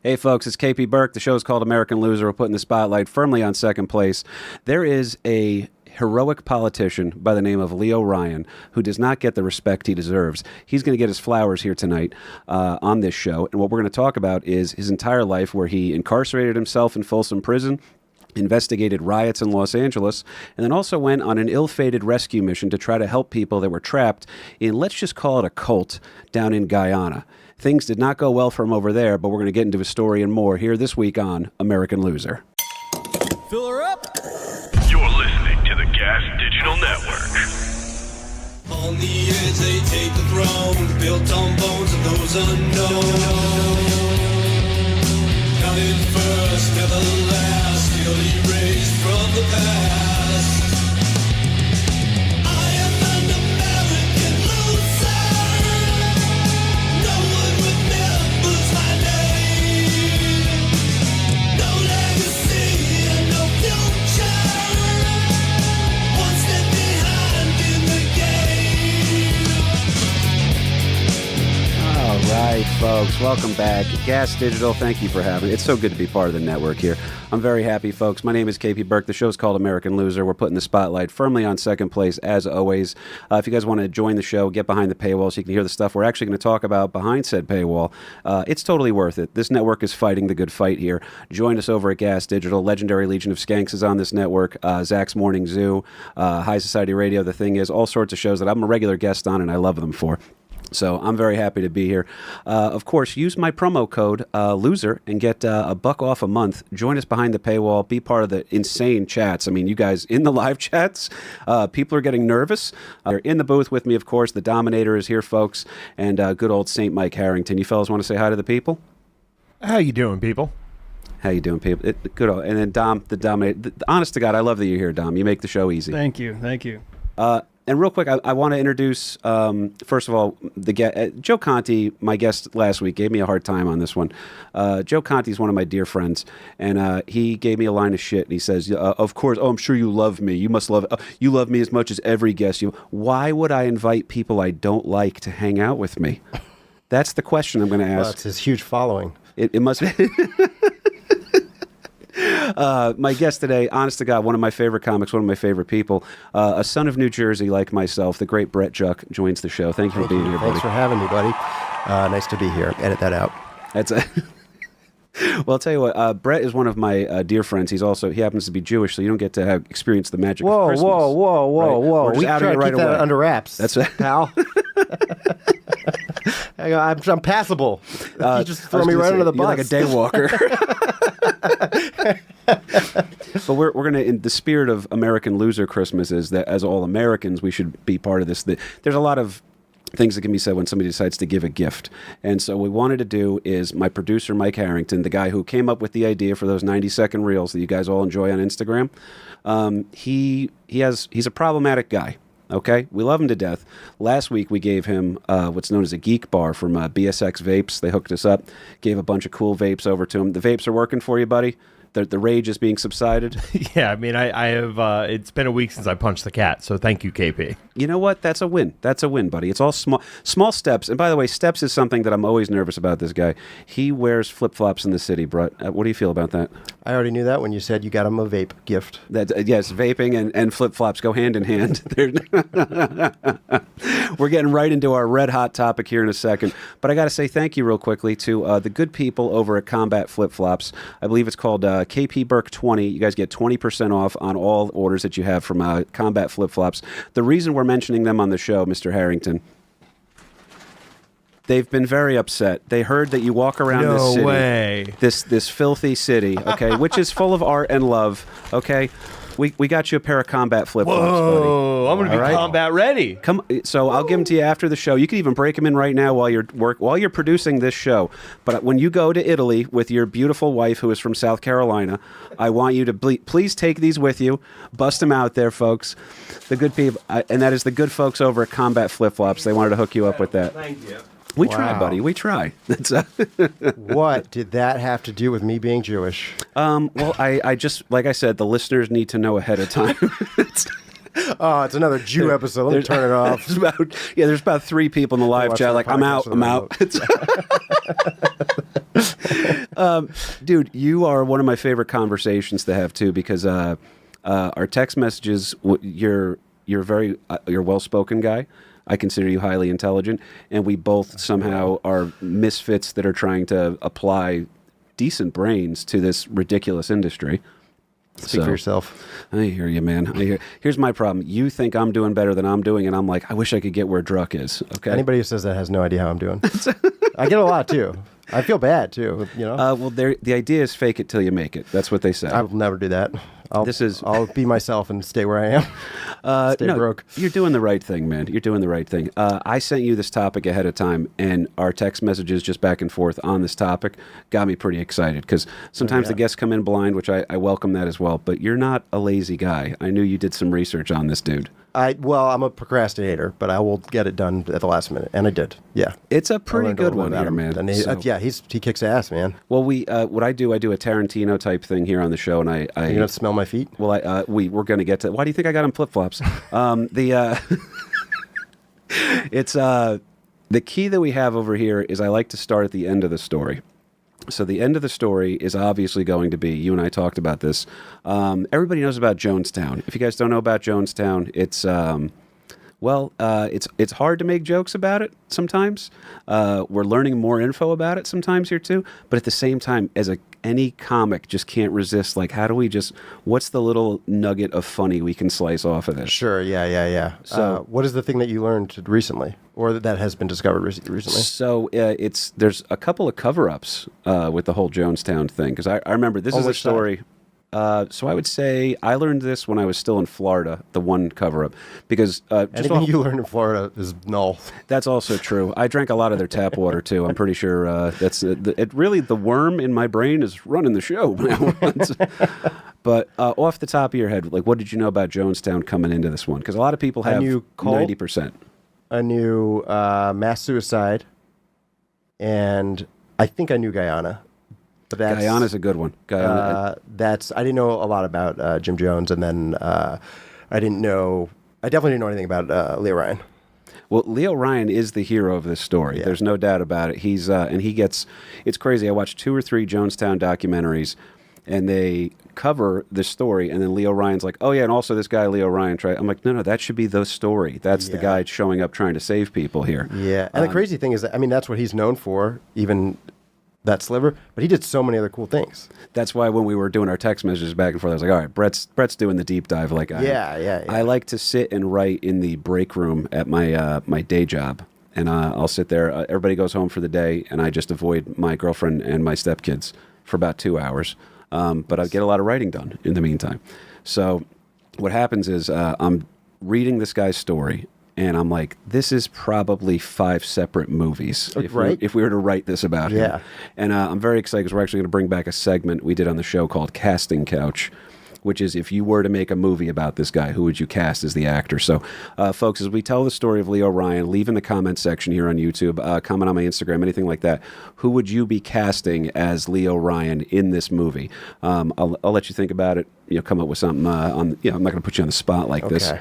Hey, folks, it's KP Burke. The show is called American Loser. We're putting the spotlight firmly on second place. There is a heroic politician by the name of Leo Ryan who does not get the respect he deserves. He's going to get his flowers here tonight on this show. And what we're going to talk about is his entire life, where he incarcerated himself in Folsom Prison, investigated riots in Los Angeles, and then also went on an ill-fated rescue mission to try to help people that were trapped in, let's just call it a cult, down in Guyana. Things did not go well for him over there, but we're going to get into his story and more here this week on American Loser. Fill her up. You're listening to the Gas Digital Network. On the edge they take the throne, built on bones of those unknown. Coming first, never last, still erased from the past. I am an American loser. No one remembers my name. No legacy and no future. One step behind in the game. All right, folks, welcome back. Gas Digital, thank you for having me. It's so good to be part of the network here. I'm very happy, folks. My name is KP Burke. The show's called American Loser. We're putting the spotlight firmly on second place, as always. If you guys want to join the show, get behind the paywall so you can hear the stuff we're actually going to talk about behind said paywall. It's totally worth it. This network is fighting the good fight here. Join us over at Gas Digital. Legendary Legion of Skanks is on this network. Zach's Morning Zoo, High Society Radio. The Thing Is, all sorts of shows that I'm a regular guest on, and I love them for. So I'm very happy to be here. Of course, use my promo code LOSER and get $1 off a month. Join us behind the paywall. Be part of the insane chats. I mean, you guys in the live chats, people are getting nervous. They're in the booth with me, of course. The Dominator is here, folks, and good old St. Mike Harrington. You fellas want to say hi to the people? How you doing, people? How you doing, people? Good old, and then Dom, the Dominator. Honest to God, I love that you're here, Dom. You make the show easy. Thank you. Thank you. And real quick, I want to introduce, first of all, Joe Conti, my guest last week, gave me a hard time on this one. Joe Conti is one of my dear friends, and he gave me a line of shit, and he says, of course, I'm sure you love me. You must love, you love me as much as every guest. Why would I invite people I don't like to hang out with me? That's the question I'm going to ask. Well, it's his huge following. It must be. My guest today, honest to God, one of my favorite comics, one of my favorite people, a son of New Jersey like myself, the great Brett Druck joins the show. Thank you for being here, buddy. Thanks for having me, buddy. Nice to be here. Edit that out. That's a well, I'll tell you what, Brett is one of my dear friends. He happens to be Jewish, so you don't get to experience the magic of Christmas. Whoa. We're just We outing try it to right keep that away. under wraps. That's right. Pal. I'm passable. You just throw me right under the bus. You're like a daywalker. But we're going to, in the spirit of American Loser Christmas, is that as all Americans, we should be part of this. There's a lot of things that can be said when somebody decides to give a gift. And so what we wanted to do is my producer, Mike Harrington, the guy who came up with the idea for those 90-second reels that you guys all enjoy on Instagram, he's a problematic guy. Okay, we love him to death. Last week we gave him what's known as a geek bar from BSX Vapes. They hooked us up, gave a bunch of cool vapes over to him. The vapes are working for you, buddy? The rage is being subsided? Yeah, I mean, I have, it's been a week since I punched the cat, so thank you, KP. You know what? That's a win. That's a win, buddy. It's all small steps. And by the way, steps is something that I'm always nervous about this guy. He wears flip-flops in the city, Brett. What do you feel about that? I already knew that when you said you got him a vape gift. Yes, vaping and flip-flops go hand in hand. We're getting right into our red-hot topic here in a second. But I got to say thank you real quickly to the good people over at Combat Flip-Flops. I believe it's called KP Burke 20. You guys get 20% off on all orders that you have from Combat Flip-Flops. The reason we're mentioning them on the show, Mr. Harrington, they've been very upset. They heard that you walk around this city. No way. This filthy city, okay, which is full of art and love, okay? We got you a pair of Combat Flip-Flops, buddy. Whoa, I'm going to be combat ready. So I'll give them to you after the show. You can even break them in right now while you're producing this show. But when you go to Italy with your beautiful wife, who is from South Carolina, I want you to please take these with you. Bust them out there, folks. The good people, and that is the good folks over at Combat Flip-Flops. They wanted to hook you up with that. Thank you. We try, buddy. We try. What did that have to do with me being Jewish? Well, I just, like I said, the listeners need to know ahead of time. Oh, it's another Jew episode. Let me turn it off. There's about 3 people in the live chat like, I'm out. Dude, you are one of my favorite conversations to have too, because our text messages, you're very you're a well-spoken guy. I consider you highly intelligent, and we both somehow are misfits that are trying to apply decent brains to this ridiculous industry. Speak for yourself. I hear you, man. Here's my problem. You think I'm doing better than I'm doing, and I'm like, I wish I could get where Druck is. Okay. Anybody who says that has no idea how I'm doing. I get a lot too. I feel bad too. You know. Well, the idea is fake it till you make it. That's what they say. I will never do that. I'll be myself and stay where I am. Stay broke. You're doing the right thing, man. You're doing the right thing. I sent you this topic ahead of time, and our text messages just back and forth on this topic got me pretty excited, because sometimes the guests come in blind, which I welcome that as well. But you're not a lazy guy. I knew you did some research on this dude. I'm a procrastinator, but I will get it done at the last minute, and I did. Yeah, it's a pretty good one here, man. And he kicks ass, man. Well, what I do a Tarantino type thing here on the show, and I you gonna smell my feet? Well, we're gonna get to. Why do you think I got on flip flops? It's the key that we have over here is I like to start at the end of the story. So the end of the story is obviously going to be, you and I talked about this. Everybody knows about Jonestown. If you guys don't know about Jonestown, it's it's hard to make jokes about it sometimes. We're learning more info about it sometimes here too. But at the same time, any comic just can't resist. Like, what's the little nugget of funny we can slice off of this? Sure, yeah. So, what is the thing that you learned recently, or that has been discovered recently? So, there's a couple of cover-ups with the whole Jonestown thing, because I remember this is a story. So I would say I learned this when I was still in Florida, the one cover-up, because anything you learn in Florida is null. That's also true. I drank a lot of their tap water too. I'm pretty sure that's really the worm in my brain is running the show now. But off the top of your head, like, what did you know about Jonestown coming into this one? Because a lot of people have 90%. I knew mass suicide, and I think I knew Guyana. Guyana's a good one. I didn't know a lot about Jim Jones, and then I definitely didn't know anything about Leo Ryan. Well, Leo Ryan is the hero of this story. Yeah. There's no doubt about it. It's crazy. I watched 2 or 3 Jonestown documentaries, and they cover the story, and then Leo Ryan's like, oh yeah, and also this guy Leo Ryan I'm like, no, that should be the story. That's the guy showing up trying to save people here. Yeah, and the crazy thing is that, that's what he's known for, even that sliver, but he did so many other cool things. That's why when we were doing our text messages back and forth, I was like, all right, Brett's doing the deep dive like I am. Yeah. I like to sit and write in the break room at my my day job, and I'll sit there. Everybody goes home for the day, and I just avoid my girlfriend and my stepkids for about 2 hours. But I get a lot of writing done in the meantime. So what happens is I'm reading this guy's story, and I'm like, this is probably 5 separate movies if we were to write this about him. And I'm very excited because we're actually going to bring back a segment we did on the show called Casting Couch, which is if you were to make a movie about this guy, who would you cast as the actor? So, folks, as we tell the story of Leo Ryan, leave in the comment section here on YouTube, comment on my Instagram, anything like that. Who would you be casting as Leo Ryan in this movie? I'll let you think about it. Come up with something I'm not going to put you on the spot like this.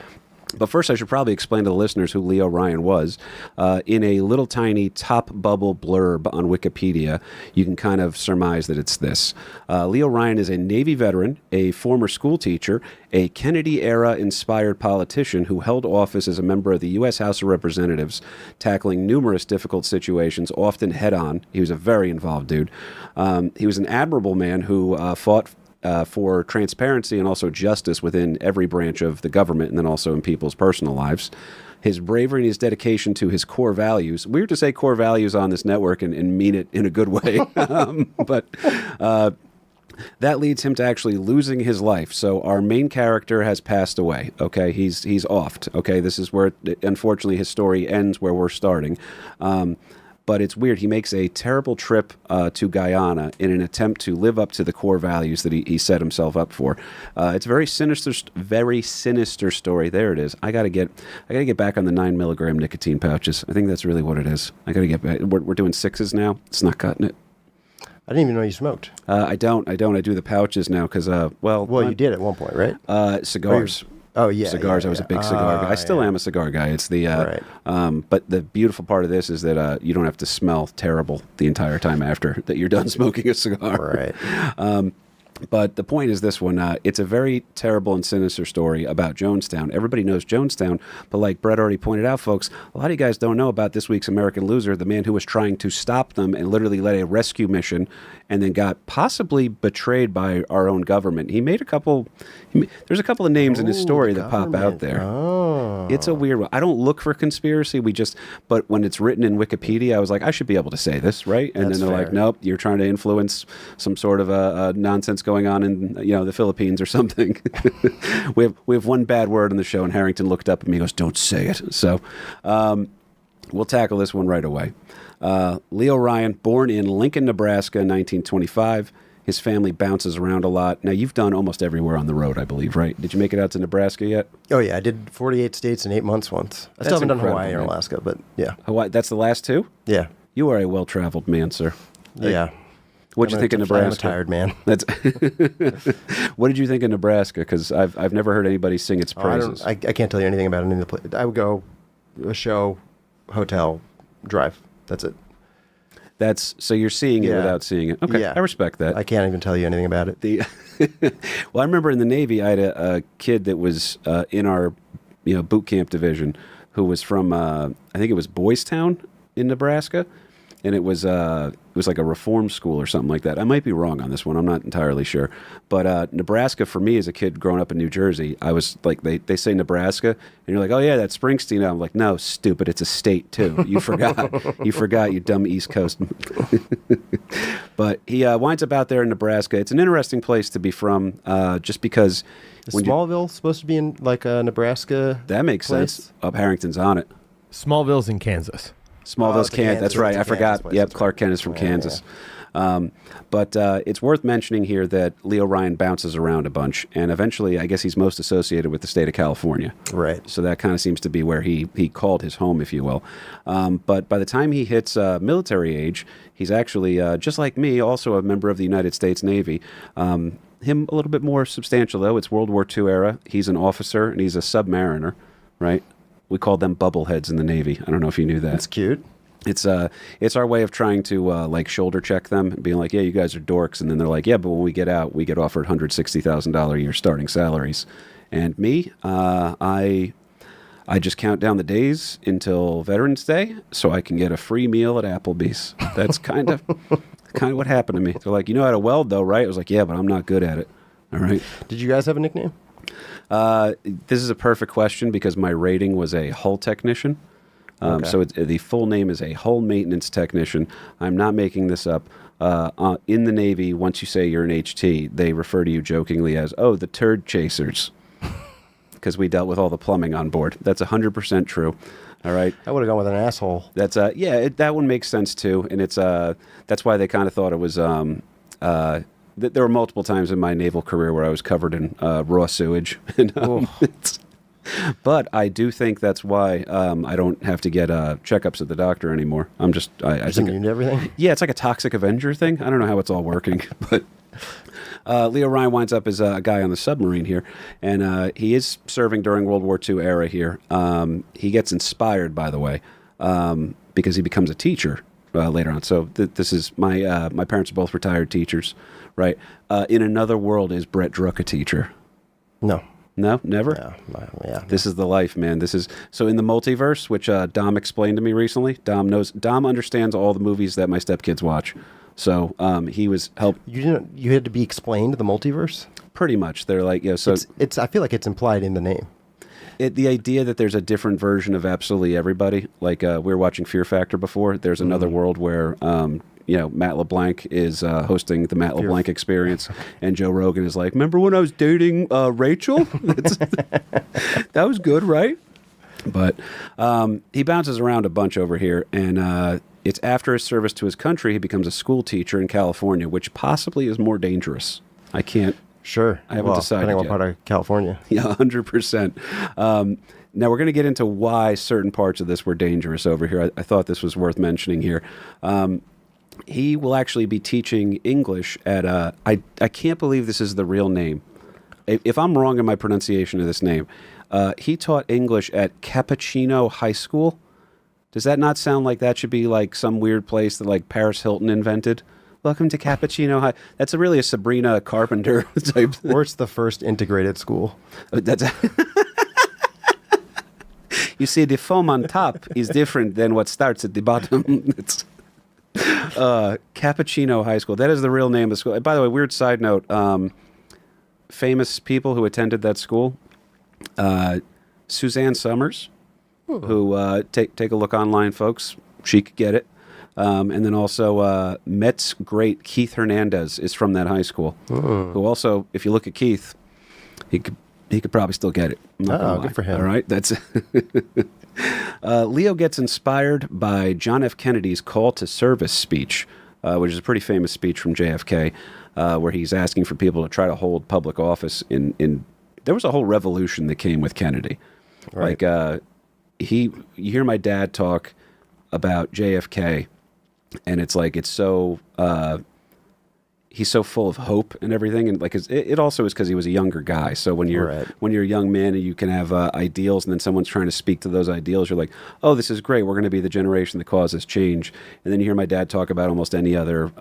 But first, I should probably explain to the listeners who Leo Ryan was. In a little tiny top bubble blurb on Wikipedia, you can kind of surmise that it's this. Leo Ryan is a Navy veteran, a former school teacher, a Kennedy-era inspired politician who held office as a member of the U.S. House of Representatives, tackling numerous difficult situations, often head-on. He was a very involved dude. He was an admirable man who fought for transparency and also justice within every branch of the government, and then also in people's personal lives. His bravery and his dedication to his core values. Weird to say core values on this network and mean it in a good way. But that leads him to actually losing his life. So our main character has passed away. Okay, he's offed. Okay, this is where, unfortunately, his story ends where we're starting. But it's weird. He makes a terrible trip to Guyana in an attempt to live up to the core values that he set himself up for. It's a very sinister story. There it is. I gotta get back on the 9 milligram nicotine pouches. I think that's really what it is. I gotta get back. We're doing 6s now. It's not cutting it. I didn't even know you smoked. I don't. I do the pouches now because Well, you did at one point, right? Cigars. Oh, yeah. Cigars. Yeah, I was a yeah. big cigar guy. I still yeah. am a cigar guy. It's the Right. but the beautiful part of this is that you don't have to smell terrible the entire time after that you're done smoking a cigar. Right. But the point is this one. It's a very terrible and sinister story about Jonestown. Everybody knows Jonestown, but like Brett already pointed out, folks, a lot of you guys don't know about this week's American Loser, the man who was trying to stop them and literally led a rescue mission and then got possibly betrayed by our own government. He made a couple... there's a couple of names in his story that pop out there. Oh. It's a weird one. I don't look for conspiracy. But when it's written in Wikipedia, I was like, I should be able to say this, right? And That's then they're fair. like, nope, you're trying to influence some sort of a nonsense going on in the Philippines or something. we have one bad word on the show, and Harrington looked up at me and goes, don't say it. So we'll tackle this one right away. Leo Ryan, born in Lincoln, Nebraska in 1925. His family bounces around a lot. Now, you've done almost everywhere on the road, I believe, right? Did you make it out to Nebraska yet? Oh, yeah. I did 48 states in 8 months once. I still haven't done incredible, Hawaii or man. Alaska, but yeah. Hawaii, that's the last two? Yeah. You are a well-traveled man, sir. Yeah. What'd you think of Nebraska? I'm a tired man. That's what did you think of Nebraska? Because I've never heard anybody sing its praises. I can't tell you anything about any of the places. I would go a show, hotel, drive. That's it. So you're seeing it Yeah. without seeing it. Okay, Yeah. I respect that. I can't even tell you anything about it. Well, I remember in the Navy, I had a kid that was in our boot camp division who was from I think it was Boys Town in Nebraska, and it was like a reform school or something like that. I might be wrong on this one. I'm not entirely sure. But Nebraska, for me as a kid growing up in New Jersey, I was like, they say Nebraska, and you're like, oh yeah, that's Springsteen. I'm like, no, stupid, it's a state too. You forgot. You forgot, you dumb East Coast. But he winds up out there in Nebraska. It's an interesting place to be from, just because. Is Smallville supposed to be in like Nebraska? That makes place? sense. Up Harrington's on it. Smallville's in Kansas. Smallville's it's a Kansas. That's Kansas- right. it's a I forgot. Kansas place, Yep, that's Clark right. Kent is from Yeah, Kansas. But it's worth mentioning here that Leo Ryan bounces around a bunch, and eventually, I guess he's most associated with the state of California. Right. So that kind of seems to be where he called his home, if you will. But by the time he hits military age, he's actually, just like me, also a member of the United States Navy. Him a little bit more substantial, though. It's World War II era. He's an officer, and he's a submariner, right? We call them bubbleheads in the Navy. I don't know if you knew that. That's cute. It's our way of trying to like shoulder check them, being like, yeah, you guys are dorks, and then they're like, yeah, but when we get out, we get offered $160,000 a year starting salaries. And me, I just count down the days until Veterans Day so I can get a free meal at Applebee's. That's kind of what happened to me. They're like, you know how to weld, though, right? I was like, yeah, but I'm not good at it. All right. Did you guys have a nickname? This is a perfect question because my rating was a hull technician. Okay. So the full name is a hull maintenance technician. I'm not making this up. In the Navy, once you say you're an HT, they refer to you jokingly as, oh, the turd chasers, because we dealt with all the plumbing on board. That's 100% true. All right. I would have gone with an asshole. That's that one makes sense too, and it's that's why they kind of thought it was. There were multiple times in my naval career where I was covered in raw sewage, and, but I do think that's why I don't have to get checkups at the doctor anymore. I'm just I Just think immune to everything. yeah, it's like a toxic Avenger thing. I don't know how it's all working, but Leo Ryan winds up as a guy on the submarine here, and he is serving during World War II era here. He gets inspired, by the way, because he becomes a teacher later on. So this is my parents are both retired teachers, right? In another world, is Brett Druck a teacher? No. No, never. Yeah. This is the life, man. This is so in the multiverse, which Dom explained to me recently. Dom understands all the movies that my stepkids watch. So he was help You had to be explained the multiverse. pretty much. They're like, yeah. So It's. I feel like it's implied in the name. the idea that there's a different version of absolutely everybody. Like we were watching Fear Factor before. There's another world where Matt LeBlanc is hosting the Matt LeBlanc Experience, and Joe Rogan is like, "Remember when I was dating Rachel? That was good, right?" But he bounces around a bunch over here, and it's after his service to his country, he becomes a school teacher in California, which possibly is more dangerous. I can't. Sure. I haven't decided Depending on yet. what part of California. Yeah, 100%. Now, we're going to get into why certain parts of this were dangerous over here. I thought this was worth mentioning here. He will actually be teaching English at, I can't believe this is the real name. if I'm wrong in my pronunciation of this name, he taught English at Cappuccino High School. Does that not sound like that should be like some weird place that like Paris Hilton invented? Welcome to Cappuccino High. That's really a Sabrina Carpenter type thing. Or it's the first integrated school. That's you see, the foam on top is different than what starts at the bottom. It's Cappuccino High School. That is the real name of the school. By the way, weird side note, famous people who attended that school, Suzanne Summers, who take a look online, folks. She could get it. And then also Mets great Keith Hernandez is from that high school. Who also, if you look at Keith, he could probably still get it. I'm not gonna lie. Good for him. All right, that's Leo gets inspired by John F. Kennedy's call to service speech, which is a pretty famous speech from JFK, where he's asking for people to try to hold public office. There was a whole revolution that came with Kennedy. Right. Like you hear my dad talk about JFK. And it's like he's so full of hope and everything, and like it also is because he was a younger guy. So when you're a young man and you can have ideals, and then someone's trying to speak to those ideals, you're like, oh, this is great. We're going to be the generation that causes change. And then you hear my dad talk about almost any other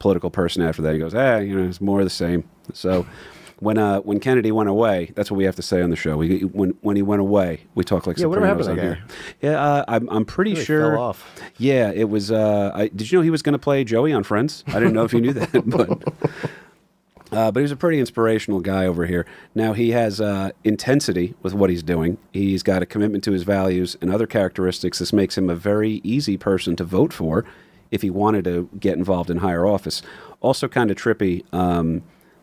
political person after that. He goes, it's more of the same. So. When Kennedy went away, that's what we have to say on the show. When he went away, we talk like whatever Sopranos happened on to that here. Yeah, I'm pretty Really sure. fell off. Yeah, it was. Did you know he was going to play Joey on Friends? I didn't know if you knew that, but he was a pretty inspirational guy over here. Now he has intensity with what he's doing. He's got a commitment to his values and other characteristics. This makes him a very easy person to vote for if he wanted to get involved in higher office. Also, kind of trippy.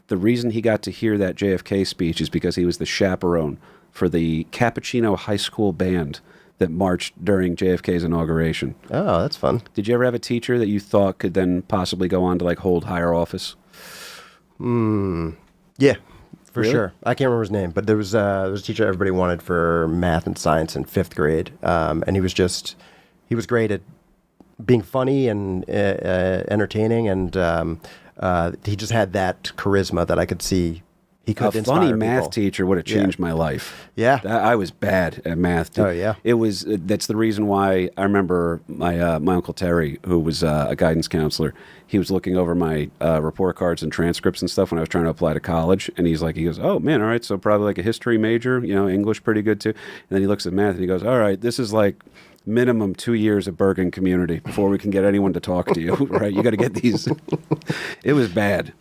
The reason he got to hear that JFK speech is because he was the chaperone for the Cappuccino High School band that marched during JFK's inauguration. Oh, that's fun. Did you ever have a teacher that you thought could then possibly go on to like hold higher office? Yeah, for Really? sure. I can't remember his name, but there was a teacher everybody wanted for math and science in 5th grade, and he was great at being funny and entertaining, and he just had that charisma that I could see he could A inspire funny people. math teacher would have changed my life. Yeah. I was bad at math. Dude. Oh, yeah. It was. That's the reason why I remember my Uncle Terry, who was a guidance counselor. He was looking over my report cards and transcripts and stuff when I was trying to apply to college, and he goes, oh man, all right, so probably like a history major, English pretty good too. And then he looks at math and he goes, all right, this is like minimum 2 years of Bergen Community before we can get anyone to talk to you, right? You got to get these. It was bad.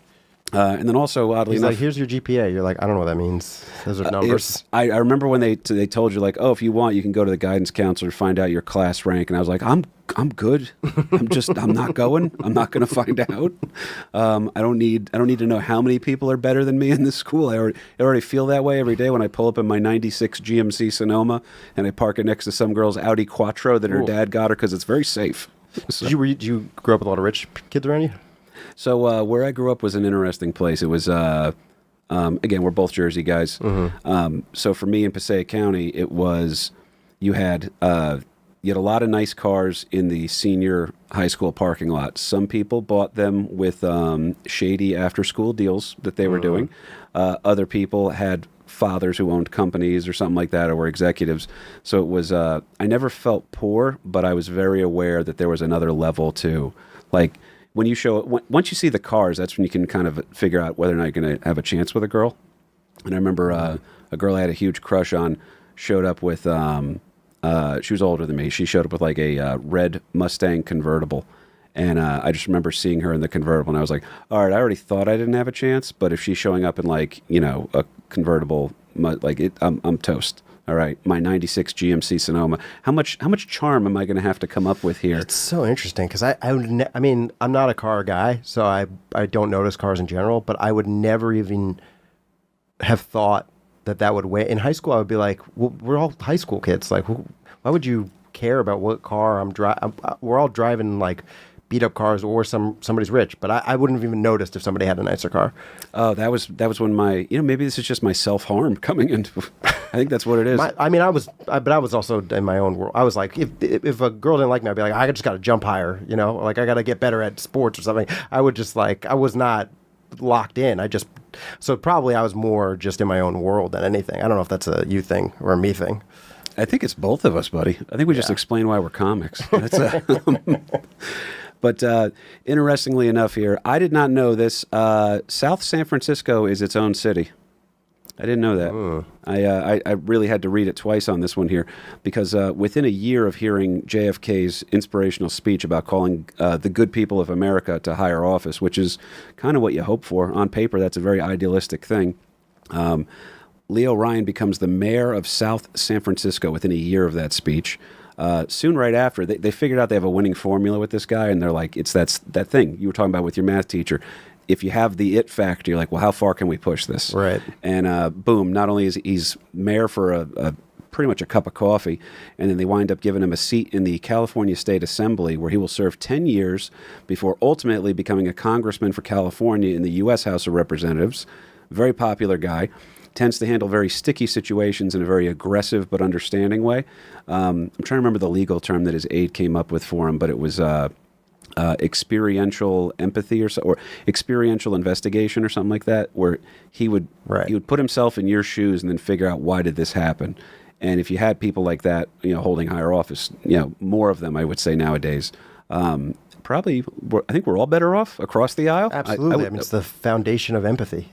And then also, oddly He's enough, like, here's your GPA. You're like, I don't know what that means. Those are numbers. I remember when they told you like, oh, if you want, you can go to the guidance counselor to find out your class rank, and I was like, I'm good. I'm not going. I'm not going to find out. I don't need to know how many people are better than me in this school. I already feel that way every day when I pull up in my '96 GMC Sonoma and I park it next to some girl's Audi Quattro that her dad got her because it's very safe. So. Did you grow up with a lot of rich kids around you? So where I grew up was an interesting place. It was, again, we're both Jersey guys. So for me in Passaic County, it was you had a lot of nice cars in the senior high school parking lot. Some people bought them with shady after-school deals that they were doing. Other people had fathers who owned companies or something like that or were executives. So it was, I never felt poor, but I was very aware that there was another level to, like, when you once you see the cars, that's when you can kind of figure out whether or not you're going to have a chance with a girl. And I remember a girl I had a huge crush on showed up with, she was older than me. She showed up with like a red Mustang convertible. And I just remember seeing her in the convertible, and I was like, all right, I already thought I didn't have a chance, but if she's showing up in like, a convertible, I'm toast. All right, my '96 GMC Sonoma. How much charm am I going to have to come up with here? It's so interesting because I mean, I'm not a car guy, so I don't notice cars in general, but I would never even have thought that would weigh. In high school, I would be like, well, we're all high school kids. Like, why would you care about what car I'm driving? We're all driving like beat up cars or somebody's rich, but I wouldn't have even noticed if somebody had a nicer car. Oh, that was when my, maybe this is just my self-harm coming into, I think that's what it is. I was also in my own world. I was like, if a girl didn't like me, I'd be like, I just got to jump higher, like I got to get better at sports or something. I would just like, I was not locked in. I just So probably I was more just in my own world than anything. I don't know if that's a you thing or a me thing. I think it's both of us, buddy. I think we just explain why we're comics. That's But interestingly enough here, I did not know this. South San Francisco is its own city. I didn't know that. I really had to read it twice on this one here because within a year of hearing JFK's inspirational speech about calling the good people of America to higher office, which is kind of what you hope for. On paper, that's a very idealistic thing. Leo Ryan becomes the mayor of South San Francisco within a year of that speech. Soon right after, they figured out they have a winning formula with this guy, and they're like, it's that thing you were talking about with your math teacher. If you have the it factor, you're like, well, how far can we push this? Right. And boom, not only is he's mayor for a pretty much a cup of coffee, and then they wind up giving him a seat in the California State Assembly where he will serve 10 years before ultimately becoming a congressman for California in the U.S. House of Representatives. Very popular guy. Tends to handle very sticky situations in a very aggressive but understanding way. I'm trying to remember the legal term that his aide came up with for him, but it was experiential empathy or experiential investigation or something like that, where he would put himself in your shoes and then figure out why did this happen. And if you had people like that, holding higher office, more of them, I would say nowadays. Probably, I think we're all better off across the aisle. Absolutely. I mean, it's the foundation of empathy.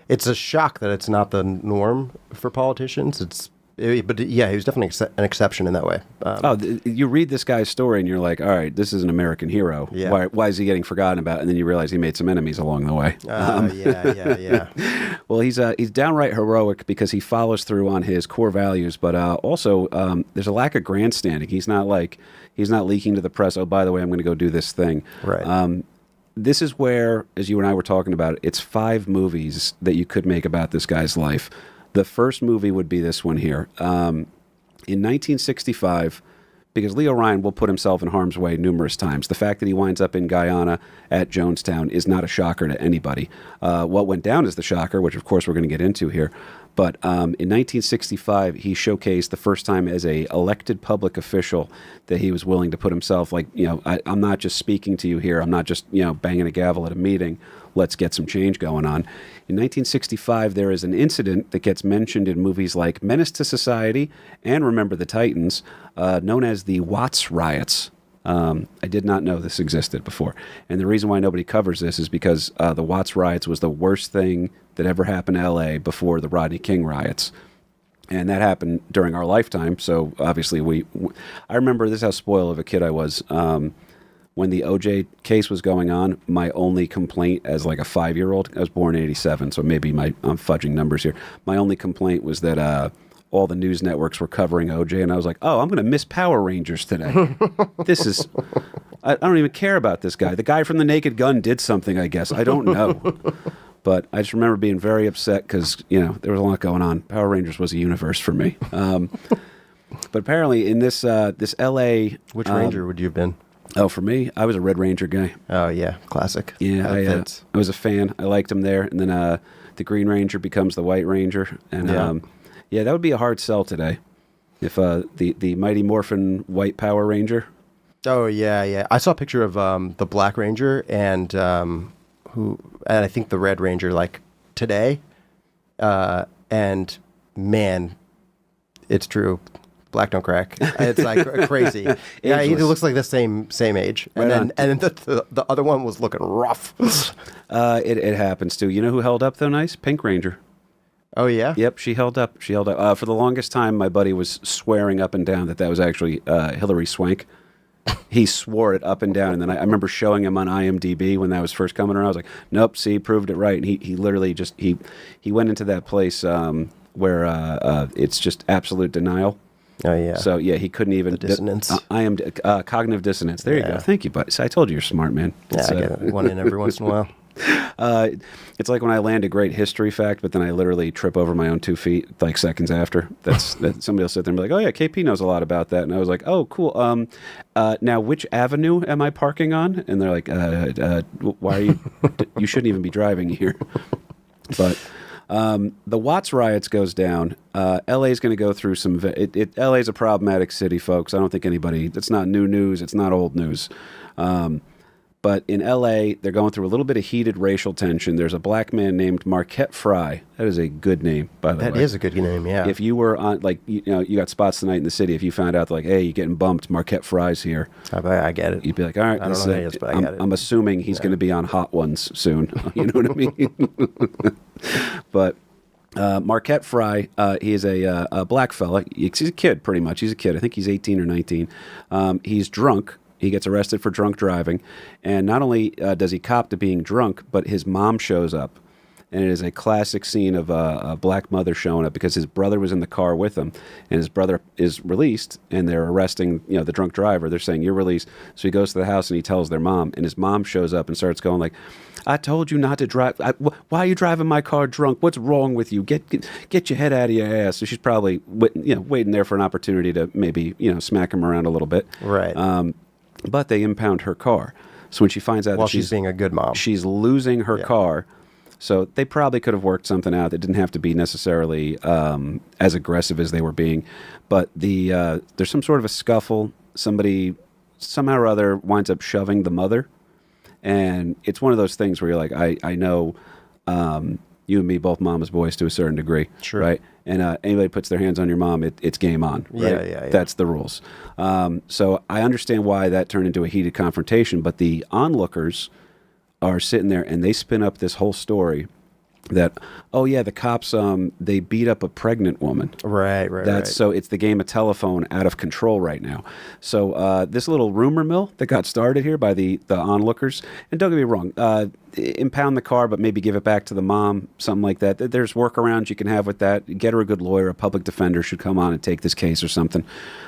It's a shock that it's not the norm for politicians. But he was definitely an exception in that way. You read this guy's story and you're like, all right, this is an American hero. Yeah. Why is he getting forgotten about? And then you realize he made some enemies along the way. Yeah. Well, he's downright heroic because he follows through on his core values, but also there's a lack of grandstanding. He's not leaking to the press, oh, by the way, I'm going to go do this thing. Right. This is where, as you and I were talking about, it's 5 movies that you could make about this guy's life. The first movie would be this one here. In 1965, because Leo Ryan will put himself in harm's way numerous times. The fact that he winds up in Guyana at Jonestown is not a shocker to anybody. What went down is the shocker, which of course we're going to get into here. But in 1965, he showcased the first time as a elected public official that he was willing to put himself I'm not just speaking to you here. I'm not just, banging a gavel at a meeting. Let's get some change going on. In 1965, there is an incident that gets mentioned in movies like Menace to Society and Remember the Titans, known as the Watts riots. I did not know this existed before. And the reason why nobody covers this is because the Watts riots was the worst thing that ever happened to L.A. before the Rodney King riots. And that happened during our lifetime. So obviously I remember this is how spoiled of a kid I was. When the OJ case was going on, my only complaint as like a 5-year-old, I was born in 87, so maybe I'm fudging numbers here. My only complaint was that all the news networks were covering OJ, and I was like, oh, I'm going to miss Power Rangers today. I don't even care about this guy. The guy from The Naked Gun did something, I guess. I don't know. But I just remember being very upset because, there was a lot going on. Power Rangers was a universe for me. But apparently in this L.A. Which Ranger would you have been? Oh, for me, I was a Red Ranger guy. Oh, yeah. Classic. Yeah, I was a fan. I liked him there. And then the Green Ranger becomes the White Ranger. And that would be a hard sell today. If the Mighty Morphin White Power Ranger. Oh, yeah. I saw a picture of the Black Ranger and I think the Red Ranger today. And man, it's true. Black don't crack. It's crazy. Yeah, he looks like the same age. And then the other one was looking rough. It happens too. You know who held up though nice? Pink Ranger. Oh yeah? Yep, she held up. For the longest time, my buddy was swearing up and down that was actually Hillary Swank. He swore it up and down, and then I remember showing him on IMDb when that was first coming around. I was like, nope, see, proved it right. And he literally just he went into that place where it's just absolute denial. Oh yeah. So yeah, he couldn't even the dissonance. I am cognitive dissonance. There you go. Thank you, buddy. So I told you you're smart, man. I get it. One in every once in a while. It's like when I land a great history fact, but then I literally trip over my own 2 feet seconds after. That somebody will sit there and be like, "Oh yeah, KP knows a lot about that," and I was like, "Oh cool. Now which avenue am I parking on?" And they're like, "Why are you? You shouldn't even be driving here." But. The Watts riots goes down. LA is going to go through some. LA is a problematic city, folks. I don't think anybody. It's not new news. It's not old news. But in L.A., they're going through a little bit of heated racial tension. There's a black man named Marquette Fry. That is a good name, by the way. That is a good name, yeah. If you were on, like, you know, you got spots tonight in the city. If you found out, like, hey, you're getting bumped, Marquette Fry's here. I get it. You'd be like, all right. I don't know who he is, but I get it. I'm assuming he's going to be on Hot Ones soon. You know what I mean? But Marquette Fry, he is a black fella. He's a kid, pretty much. He's a kid. I think he's 18 or 19. He's drunk. He gets arrested for drunk driving. And not only does he cop to being drunk, but his mom shows up. And it is a classic scene of a black mother showing up because his brother was in the car with him. And his brother is released, and they're arresting, you know, the drunk driver. They're saying, you're released. So he goes to the house, and he tells their mom. And his mom shows up and starts going like, I told you not to drive. Why are you driving my car drunk? What's wrong with you? Get your head out of your ass. So she's probably waiting there for an opportunity to maybe, you know, smack him around a little bit. Right. But they impound her car. So when she finds out While that she's being a good mom. she's losing her car. So they probably could have worked something out that didn't have to be necessarily as aggressive as they were being. But there's some sort of a scuffle. Somebody somehow or other winds up shoving the mother. And it's one of those things where you're like, I know you and me, both mama's boys to a certain degree. Sure. Right? And anybody puts their hands on your mom, it's game on. Right? Yeah. That's the rules. So I understand why that turned into a heated confrontation. But the onlookers are sitting there and they spin up this whole story that, oh yeah, the cops, they beat up a pregnant woman. Right. So it's the game of telephone out of control right now. So this little rumor mill that got started here by the onlookers, and don't get me wrong, impound the car, but maybe give it back to the mom, something like that. There's workarounds you can have with that. Get her a good lawyer. A public defender should come on and take this case or something.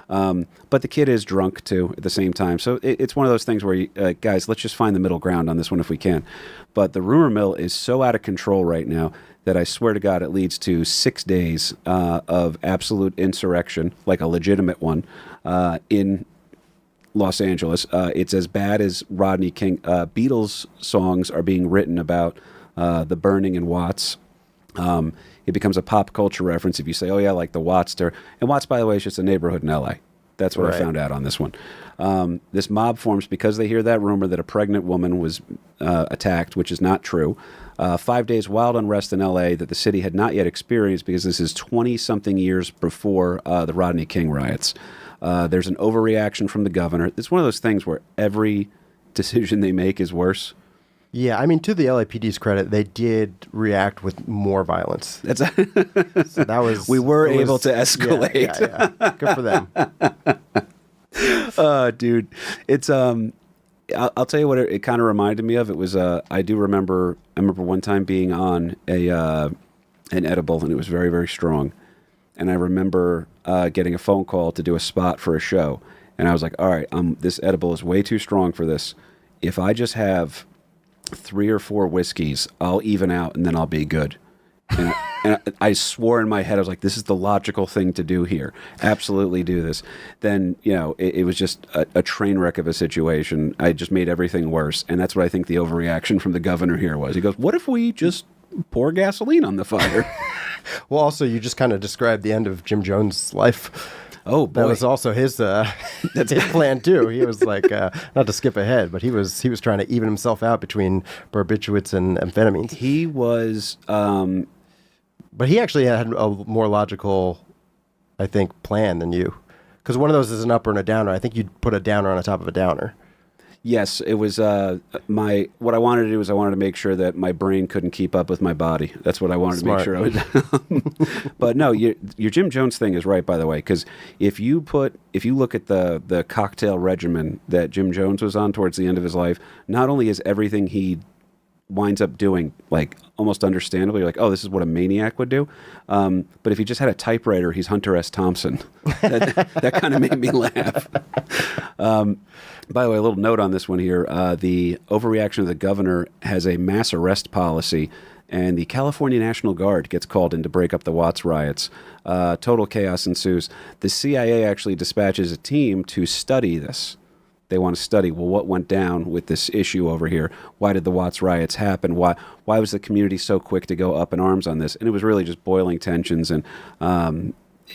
But the kid is drunk too at the same time. So it's one of those things where, guys, let's just find the middle ground on this one if we can. But the rumor mill is so out of control right now that I swear to God it leads to 6 days of absolute insurrection, like a legitimate one, in Los Angeles. It's as bad as Rodney King. Beatles songs are being written about the burning in Watts. It becomes a pop culture reference if you say, oh yeah, like the Watts. And Watts, by the way, is just a neighborhood in L.A. That's what I found out on this one. This mob forms because they hear that rumor that a pregnant woman was attacked, which is not true. 5 days wild unrest in L.A. that the city had not yet experienced because this is 20-something years before the Rodney King riots. There's an overreaction from the governor. It's one of those things where every decision they make is worse. Yeah, I mean, to the LAPD's credit, they did react with more violence. That's So that was we were able to escalate. Yeah. Good for them. Dude, it's I'll tell you what it kind of reminded me of. It was I remember one time being on an edible, and it was very, very strong. And I remember getting a phone call to do a spot for a show, and I was like, all right, this edible is way too strong for this. If I just have 3 or 4 whiskeys, I'll even out, and then I'll be good. And I swore in my head, I was like, this is the logical thing to do here. Absolutely do this. Then, it was just a train wreck of a situation. I just made everything worse. And that's what I think the overreaction from the governor here was. He goes, what if we just pour gasoline on the fire? Well, also, you just kind of described the end of Jim Jones' life. Oh, boy. That was also his his plan too. He was like, not to skip ahead, but he was trying to even himself out between barbiturates and amphetamines. He was, but he actually had a more logical, I think, plan than you, because one of those is an upper and a downer. I think you'd put a downer on the top of a downer. Yes, it was what I wanted to do is I wanted to make sure that my brain couldn't keep up with my body. That's what I wanted to make sure I would. But no, your Jim Jones thing is right, by the way, because if you look at the cocktail regimen that Jim Jones was on towards the end of his life, not only is everything he winds up doing like almost understandably, you're like, oh, this is what a maniac would do. But if he just had a typewriter, he's Hunter S. Thompson. That kind of made me laugh. By the way, a little note on this one here. The overreaction of the governor has a mass arrest policy, and the California National Guard gets called in to break up the Watts riots. Total chaos ensues. The CIA actually dispatches a team to study this. They want to study, well, what went down with this issue over here? Why did the Watts riots happen? Why was the community so quick to go up in arms on this? And it was really just boiling tensions, and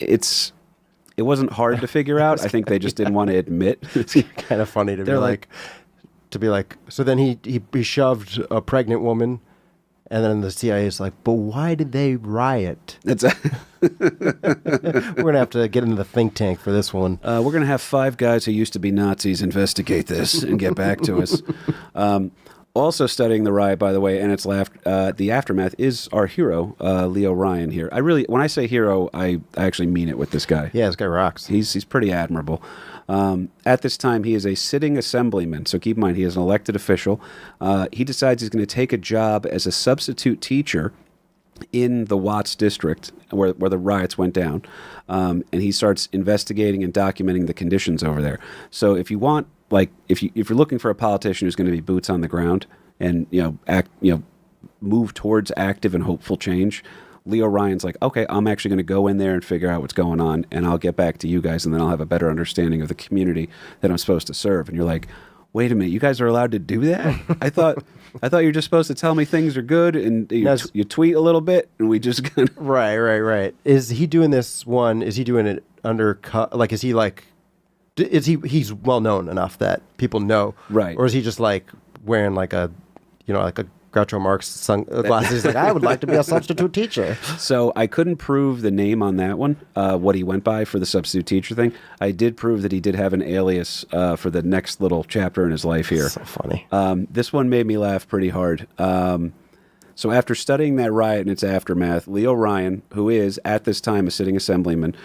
it wasn't hard to figure out. I think they just didn't want to admit. It's kind of funny to be like, to be like, so then he shoved a pregnant woman, and then the CIA is like, but why did they riot? It's We're going to have to get into the think tank for this one. we're going to have 5 guys who used to be Nazis investigate this and get back to us. Also studying the riot, by the way, and the aftermath is our hero, Leo Ryan here. When I say hero, I actually mean it with this guy. Yeah, this guy rocks. He's pretty admirable. At this time, he is a sitting assemblyman, so keep in mind he is an elected official. He decides he's going to take a job as a substitute teacher in the Watts district where the riots went down, and he starts investigating and documenting the conditions over there. So if you want, like, if you're looking for a politician who's going to be boots on the ground and move towards active and hopeful change, Leo Ryan's like, okay, I'm actually going to go in there and figure out what's going on, and I'll get back to you guys, and then I'll have a better understanding of the community that I'm supposed to serve. And you're like, wait a minute, you guys are allowed to do that? I thought you're just supposed to tell me things are good, and you tweet a little bit, and we just kind of... Right. Is he doing this one? Is he doing it undercut? Like, is he like... He's well known enough that people know, right? Or is he just like wearing like a Groucho Marx sunglasses? He's like, I would like to be a substitute teacher. So I couldn't prove the name on that one, what he went by for the substitute teacher thing. I did prove that he did have an alias for the next little chapter in his life here. So funny. This one made me laugh pretty hard. So after studying that riot and its aftermath, Leo Ryan, who is at this time a sitting assemblyman,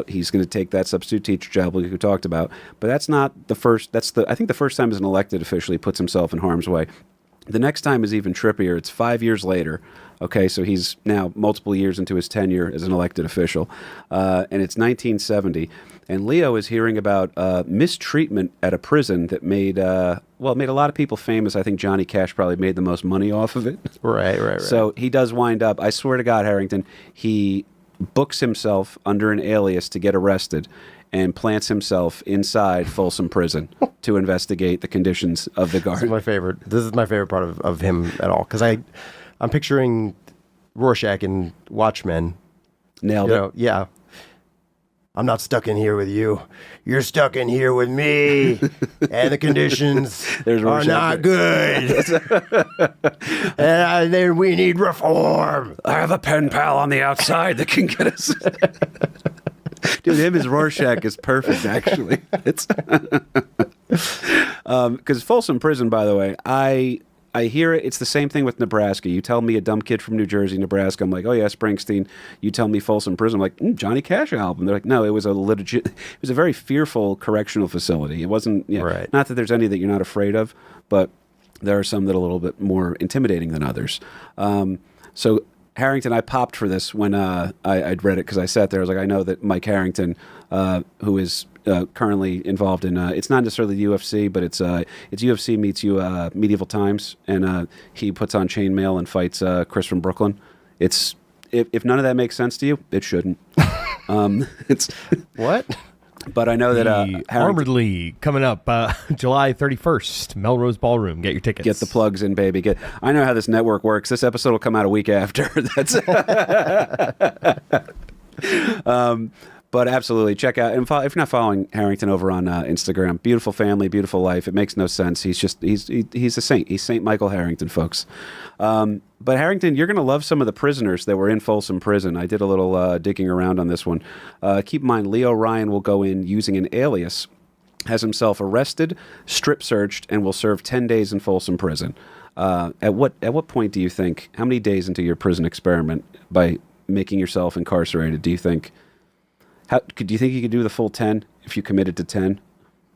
he's going to take that substitute teacher job like we talked about. But that's not the first. I think the first time as an elected official he puts himself in harm's way. The next time is even trippier. It's 5 years later. Okay, so he's now multiple years into his tenure as an elected official, and it's 1970. And Leo is hearing about mistreatment at a prison that made a lot of people famous. I think Johnny Cash probably made the most money off of it. Right. So he does wind up, I swear to God, Harrington, he books himself under an alias to get arrested and plants himself inside Folsom Prison to investigate the conditions of the guard. This is my favorite part of him at all, because I'm picturing Rorschach in Watchmen. Nailed it. Yeah. I'm not stuck in here with you. You're stuck in here with me. And the conditions are not good. And we need reform. I have a pen pal on the outside that can get us. Dude, him as Rorschach is perfect, actually. It's because Folsom Prison, by the way, I hear it. It's the same thing with Nebraska. You tell me a dumb kid from New Jersey, Nebraska, I'm like, oh yeah, Springsteen. You tell me Folsom Prison, I'm like, Johnny Cash album. They're like, no, it was a very fearful correctional facility. It wasn't, right. Not that there's any that you're not afraid of, but there are some that are a little bit more intimidating than others. So Harrington, I popped for this when I'd read it, because I sat there. I was like, I know that Mike Harrington, who is currently involved in, it's not necessarily the UFC, but it's UFC meets Medieval Times, and he puts on chainmail and fights Chris from Brooklyn. It's if none of that makes sense to you, it shouldn't. It's what? But I know that Armored League coming up July 31st, Melrose Ballroom. Get your tickets. Get the plugs in, baby. I know how this network works. This episode will come out a week after. That's. But absolutely, check out, and if you're not following Harrington over on Instagram, beautiful family, beautiful life. It makes no sense. He's a saint. He's Saint Michael Harrington, folks. But Harrington, you're going to love some of the prisoners that were in Folsom Prison. I did a little digging around on this one. Keep in mind, Leo Ryan will go in using an alias, has himself arrested, strip searched, and will serve 10 days in Folsom Prison. At what point do you think, how many days into your prison experiment, by making yourself incarcerated, do you think you think you could do the full 10 if you committed to 10?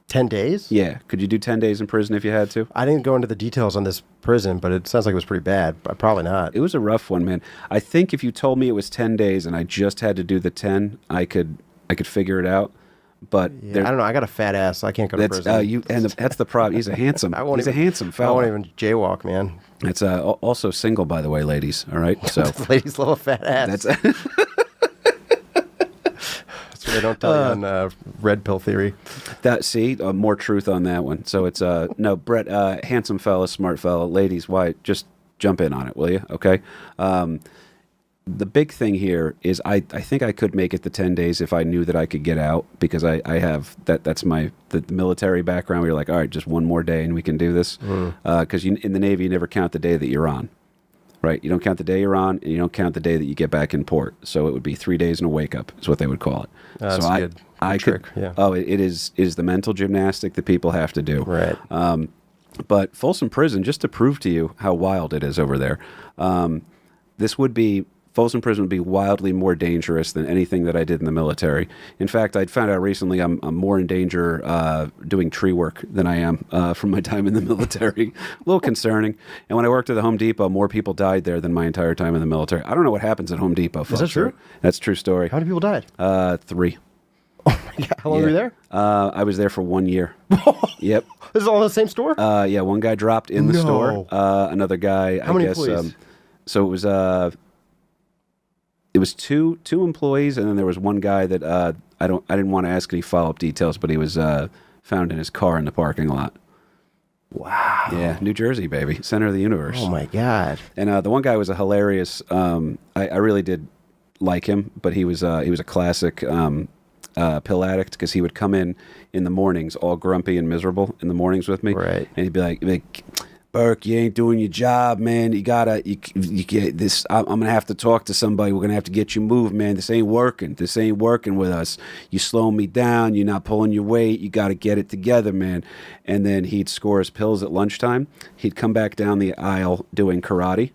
10 days? Yeah. Could you do 10 days in prison if you had to? I didn't go into the details on this prison, but it sounds like it was pretty bad. Probably not. It was a rough one, man. I think if you told me it was 10 days and I just had to do the 10, I could figure it out. But I don't know. I got a fat ass, so I can't go to prison. That's the problem. He's a handsome. He's a handsome fella. I won't even jaywalk, man. It's also single, by the way, ladies. All right. So ladies love a fat ass. That's what they don't tell you on Red Pill Theory. More truth on that one. So it's no, Brett, handsome fella, smart fella. Ladies, why just jump in on it, will you? Okay. the big thing here is I think I could make it the 10 days if I knew that I could get out, because I have that's the military background where you're like, all right, just one more day and we can do this. Because in the Navy, you never count the day that you're on, right? You don't count the day you're on, and you don't count the day that you get back in port. So it would be 3 days and a wake up is what they would call it. That's so good. I Trick, could. yeah. Oh, it is the mental gymnastic that people have to do. Right. But Folsom Prison, just to prove to you how wild it is over there, Folsom Prison would be wildly more dangerous than anything that I did in the military. In fact, I'd found out recently I'm more in danger doing tree work than I am from my time in the military. A little concerning. And when I worked at the Home Depot, more people died there than my entire time in the military. I don't know what happens at Home Depot, folks. Is that true? That's a true story. How many people died? 3. Oh my God. How long were you there? I was there for 1 year. Yep. This is all in the same store? Yeah, one guy dropped in the No. store. Another guy, How many employees? So it was two employees, and then there was one guy that I didn't want to ask any follow-up details, but he was found in his car in the parking lot. Wow. Yeah, New Jersey, baby, center of the universe. Oh my God. And the one guy was a hilarious. I really did like him, but he was a classic pill addict, because he would come in the mornings all grumpy and miserable in the mornings with me, Right. And he'd be like, Burke, you ain't doing your job, man. You get this. I'm gonna have to talk to somebody. We're gonna have to get you moved, man. This ain't working. This ain't working with us. You slowing me down. You're not pulling your weight. You got to get it together, man. And then he'd score his pills at lunchtime. He'd come back down the aisle doing karate,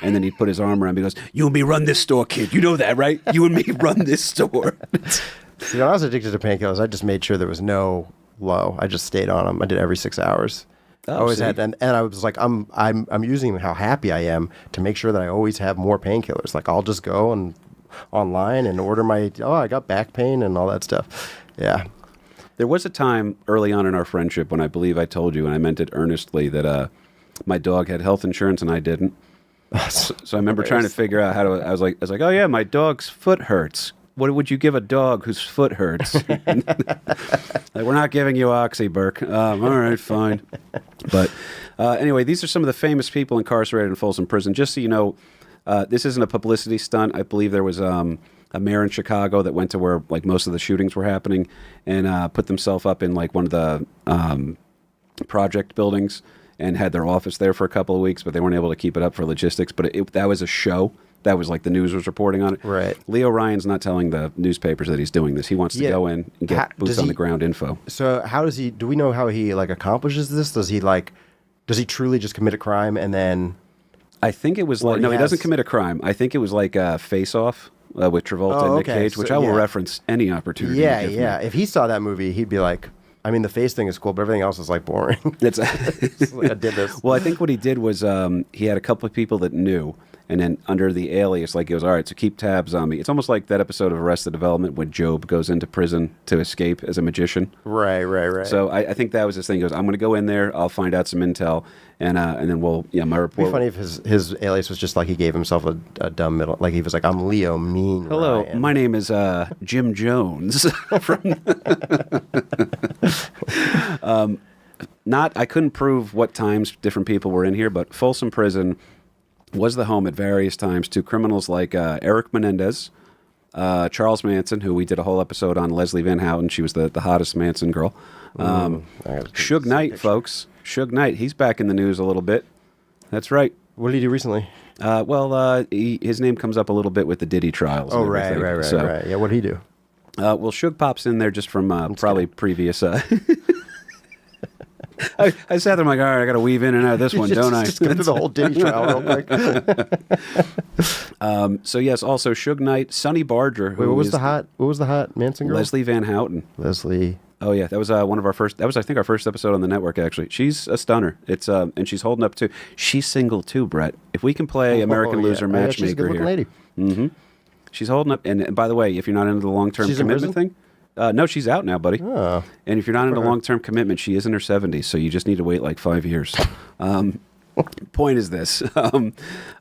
and then he'd put his arm around me. He goes, "You and me run this store, kid. You know that, right? You and me run this store." See, when I was addicted to painkillers, I just made sure there was no low. I just stayed on them. I did every 6 hours. I always had, and I was like, I'm using how happy I am to make sure that I always have more painkillers. Like, I'll just go and online and order I got back pain and all that stuff. Yeah. There was a time early on in our friendship when I believe I told you, and I meant it earnestly, that my dog had health insurance and I didn't. So I remember trying to figure out how to. I was like, oh yeah, my dog's foot hurts. What would you give a dog whose foot hurts? Like, we're not giving you Oxy, Burke. All right, fine. But anyway, these are some of the famous people incarcerated in Folsom Prison. Just so you know, this isn't a publicity stunt. I believe there was a mayor in Chicago that went to where like most of the shootings were happening and put themselves up in like one of the project buildings and had their office there for a couple of weeks, but they weren't able to keep it up for logistics. But that was a show. That was like the news was reporting on it. Right. Leo Ryan's not telling the newspapers that he's doing this. He wants to go in and get boots on the ground info. So how does he, do we know how he like accomplishes this? Does he truly just commit a crime and then? I think it was like, no, he doesn't commit a crime. I think it was like Face Off with Travolta and Nick Cage, which I will reference any opportunity. Yeah, yeah. If he saw that movie, he'd be like, I mean, the face thing is cool, but everything else is like boring. It's like, I did this. Well, I think what he did was he had a couple of people that knew, and then under the alias, like he goes, all right, so keep tabs on me. It's almost like that episode of Arrested Development when Job goes into prison to escape as a magician. Right. So I think that was his thing. He goes, I'm going to go in there, I'll find out some intel, and then we'll, my report. It'd be funny if his alias was just like he gave himself a dumb middle, like he was like, I'm Leo Mean Hello, Ryan. my name is Jim Jones. I couldn't prove what times different people were in here, but Folsom Prison was the home at various times to criminals like Eric Menendez, Charles Manson, who we did a whole episode on, Leslie Van Houten. She was the hottest Manson girl. Suge Knight, folks. Suge Knight, he's back in the news a little bit. That's right. What did he do recently? His name comes up a little bit with the Diddy trials. Oh, right. Yeah, what did he do? Well, Suge pops in there just from probably previous... I sat there, I'm like, all right, I got to weave in and out of this one, don't I? Just go through the whole Diddy trial real quick. So yes, also Suge Knight, Sonny Barger. Wait, what was the hot Manson girl? Leslie Van Houten. Leslie. Oh yeah, that was one of our first. That was, I think, our first episode on the network. Actually, she's a stunner. It's and she's holding up too. She's single too, Brett. If we can play American Loser matchmaker she's a good here, lady. Mm-hmm. She's holding up. And by the way, if you're not into the long-term commitment thing. No, she's out now, buddy. Oh. And if you're not into long-term commitment, she is in her 70s, so you just need to wait like 5 years. Point is this.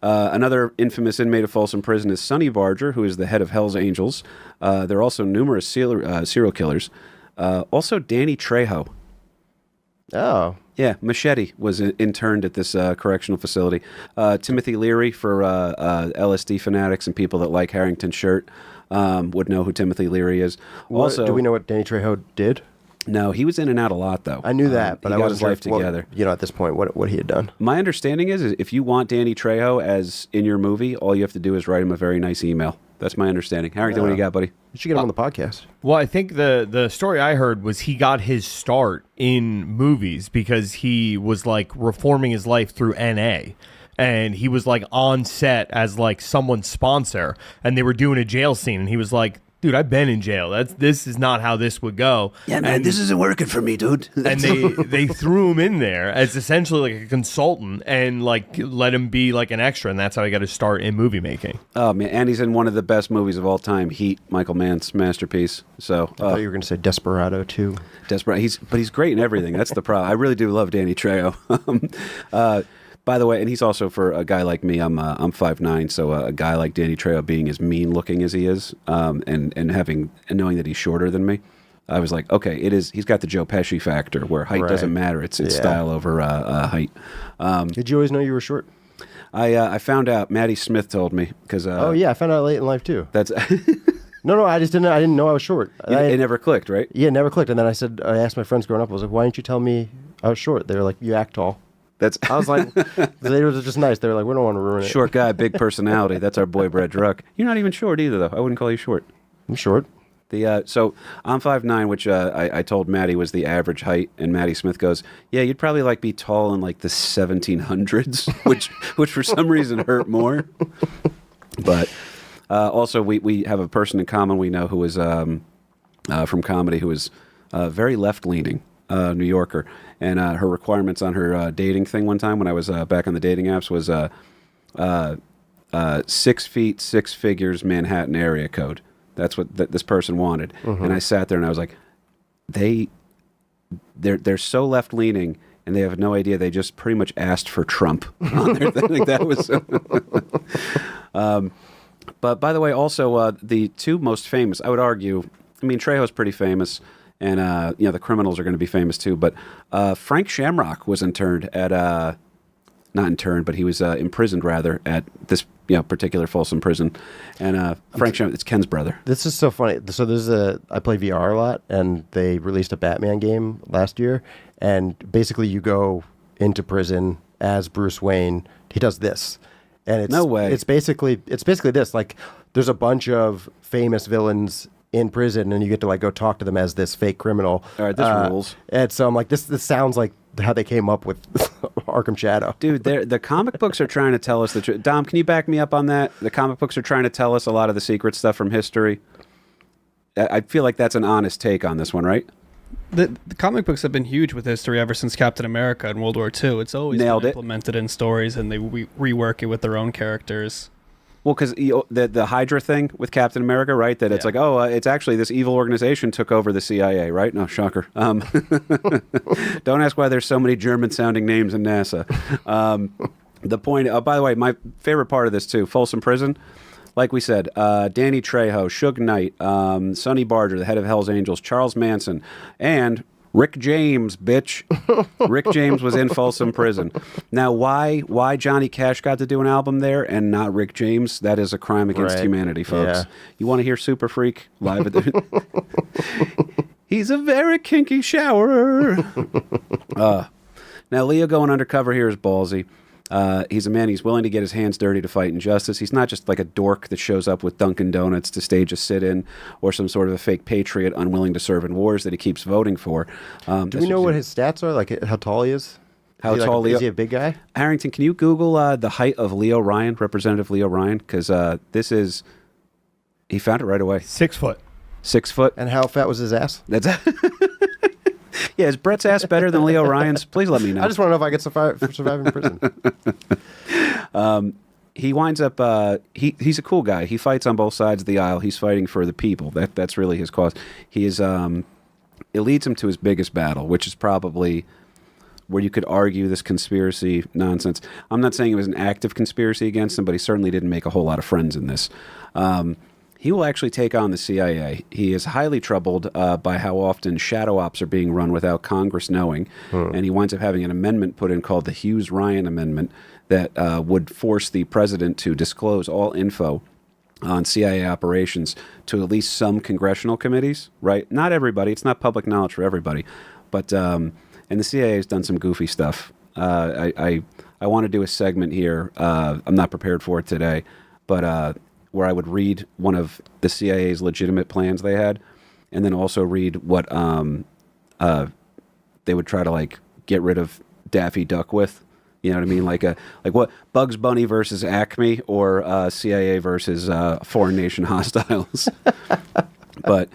Another infamous inmate of Folsom Prison is Sonny Barger, who is the head of Hell's Angels. There are also numerous serial killers. Also Danny Trejo. Oh. Yeah, Machete was interned at this correctional facility. Timothy Leary, for LSD fanatics and people that like Harrington's shirt, would know who Timothy Leary is. Also, do we know what Danny Trejo did? No, he was in and out a lot, though. I knew that, but he I got wasn't his sure life if what- together. at this point, what he had done. My understanding is if you want Danny Trejo as in your movie, all you have to do is write him a very nice email. That's my understanding. Harrington, what do you got, buddy? You should get him on the podcast. Well, I think the story I heard was he got his start in movies because he was like reforming his life through NA. And he was like on set as like someone's sponsor, and they were doing a jail scene, and he was like, dude, I've been in jail. This is not how this would go. Yeah, man, this isn't working for me, dude. And they threw him in there as essentially like a consultant and like let him be like an extra, and that's how he got his start in movie making. Oh man, and he's in one of the best movies of all time, Heat, Michael Mann's masterpiece. So I thought you were going to say Desperado too. Desperate. But he's great in everything. That's the problem. I really do love Danny Trejo. By the way, and he's also, for a guy like me, I'm 5'9", so a guy like Danny Trejo being as mean looking as he is, and knowing that he's shorter than me, I was like, okay, he's got the Joe Pesci factor where height doesn't matter. It's style over height. Did you always know you were short? I found out. Maddie Smith told me because. Oh yeah, I found out late in life too. That's. No, I just didn't. I didn't know I was short. It never clicked, right? Yeah, it never clicked. And then I asked my friends growing up, I was like, why didn't you tell me I was short? They were like, you act tall. I was like, they were just nice. They were like, we don't want to ruin it. Short guy, big personality. That's our boy Brett Druck. You're not even short either, though. I wouldn't call you short. I'm short. So I'm 5'9", which I told Maddie was the average height, and Maddie Smith goes, yeah, you'd probably like be tall in like the 1700s, which for some reason hurt more. But also we have a person in common we know who is from comedy who is very left-leaning. New Yorker, and her requirements on her dating thing one time when I was back on the dating apps was 6 feet, 6 figures, Manhattan area code. That's what this person wanted. Mm-hmm. And I sat there and I was like, they're so left leaning and they have no idea. They just pretty much asked for Trump on their thing. Like that was. But by the way, also the two most famous, I would argue. I mean, Trejo's pretty famous. And, the criminals are going to be famous, too. But Frank Shamrock was interned at, not interned, but he was imprisoned, rather, at this particular Folsom prison. And Frank Shamrock, it's Ken's brother. This is so funny. So I play VR a lot, and they released a Batman game last year. And basically you go into prison as Bruce Wayne. He does this. And No way. It's basically this. Like, there's a bunch of famous villains in prison, and you get to like go talk to them as this fake criminal. All right, this rules. And so I'm like, this sounds like how they came up with Arkham Shadow. Dude, the comic books are trying to tell us the truth. Dom, can you back me up on that? The comic books are trying to tell us a lot of the secret stuff from history. I feel like that's an honest take on this one, right? The comic books have been huge with history ever since Captain America and World War II. It's always been implemented in stories, and they rework it with their own characters. Well, because the Hydra thing with Captain America, right? That it's like, it's actually this evil organization took over the CIA, right? No, shocker. Don't ask why there's so many German-sounding names in NASA. The point, by the way, my favorite part of this, too, Folsom Prison, like we said, Danny Trejo, Suge Knight, Sonny Barger, the head of Hell's Angels, Charles Manson, and Rick James, bitch. Rick James was in Folsom Prison. Now, why Johnny Cash got to do an album there and not Rick James? That is a crime against humanity, folks. Yeah. You want to hear Super Freak live at the... He's a very kinky showerer. Now, Leo going undercover here is ballsy. He's a man, he's willing to get his hands dirty to fight injustice. He's not just like a dork that shows up with Dunkin' Donuts to stage a sit-in or some sort of a fake patriot unwilling to serve in wars that he keeps voting for. Do we know what his stats are? Like how tall he is? Is he a big guy? Harrington, can you Google the height of Leo Ryan, Representative Leo Ryan? Because he found it right away. 6 foot. 6 foot. And how fat was his ass? That's Yeah, is Brett's ass better than Leo Ryan's? Please let me know. I just want to know if I could survive in prison. He winds up, he's a cool guy. He fights on both sides of the aisle. He's fighting for the people. That's really his cause. He is, it leads him to his biggest battle, which is probably where you could argue this conspiracy nonsense. I'm not saying it was an active conspiracy against him, but he certainly didn't make a whole lot of friends in this. he will actually take on the CIA. He is highly troubled by how often shadow ops are being run without Congress knowing, and he winds up having an amendment put in called the Hughes-Ryan Amendment that would force the president to disclose all info on CIA operations to at least some congressional committees, right? Not everybody. It's not public knowledge for everybody. But, and the CIA has done some goofy stuff. I want to do a segment here. I'm not prepared for it today, but where I would read one of the CIA's legitimate plans they had, and then also read what they would try to like get rid of Daffy Duck with. You know what I mean? Like what Bugs Bunny versus Acme, or CIA versus foreign nation hostiles. But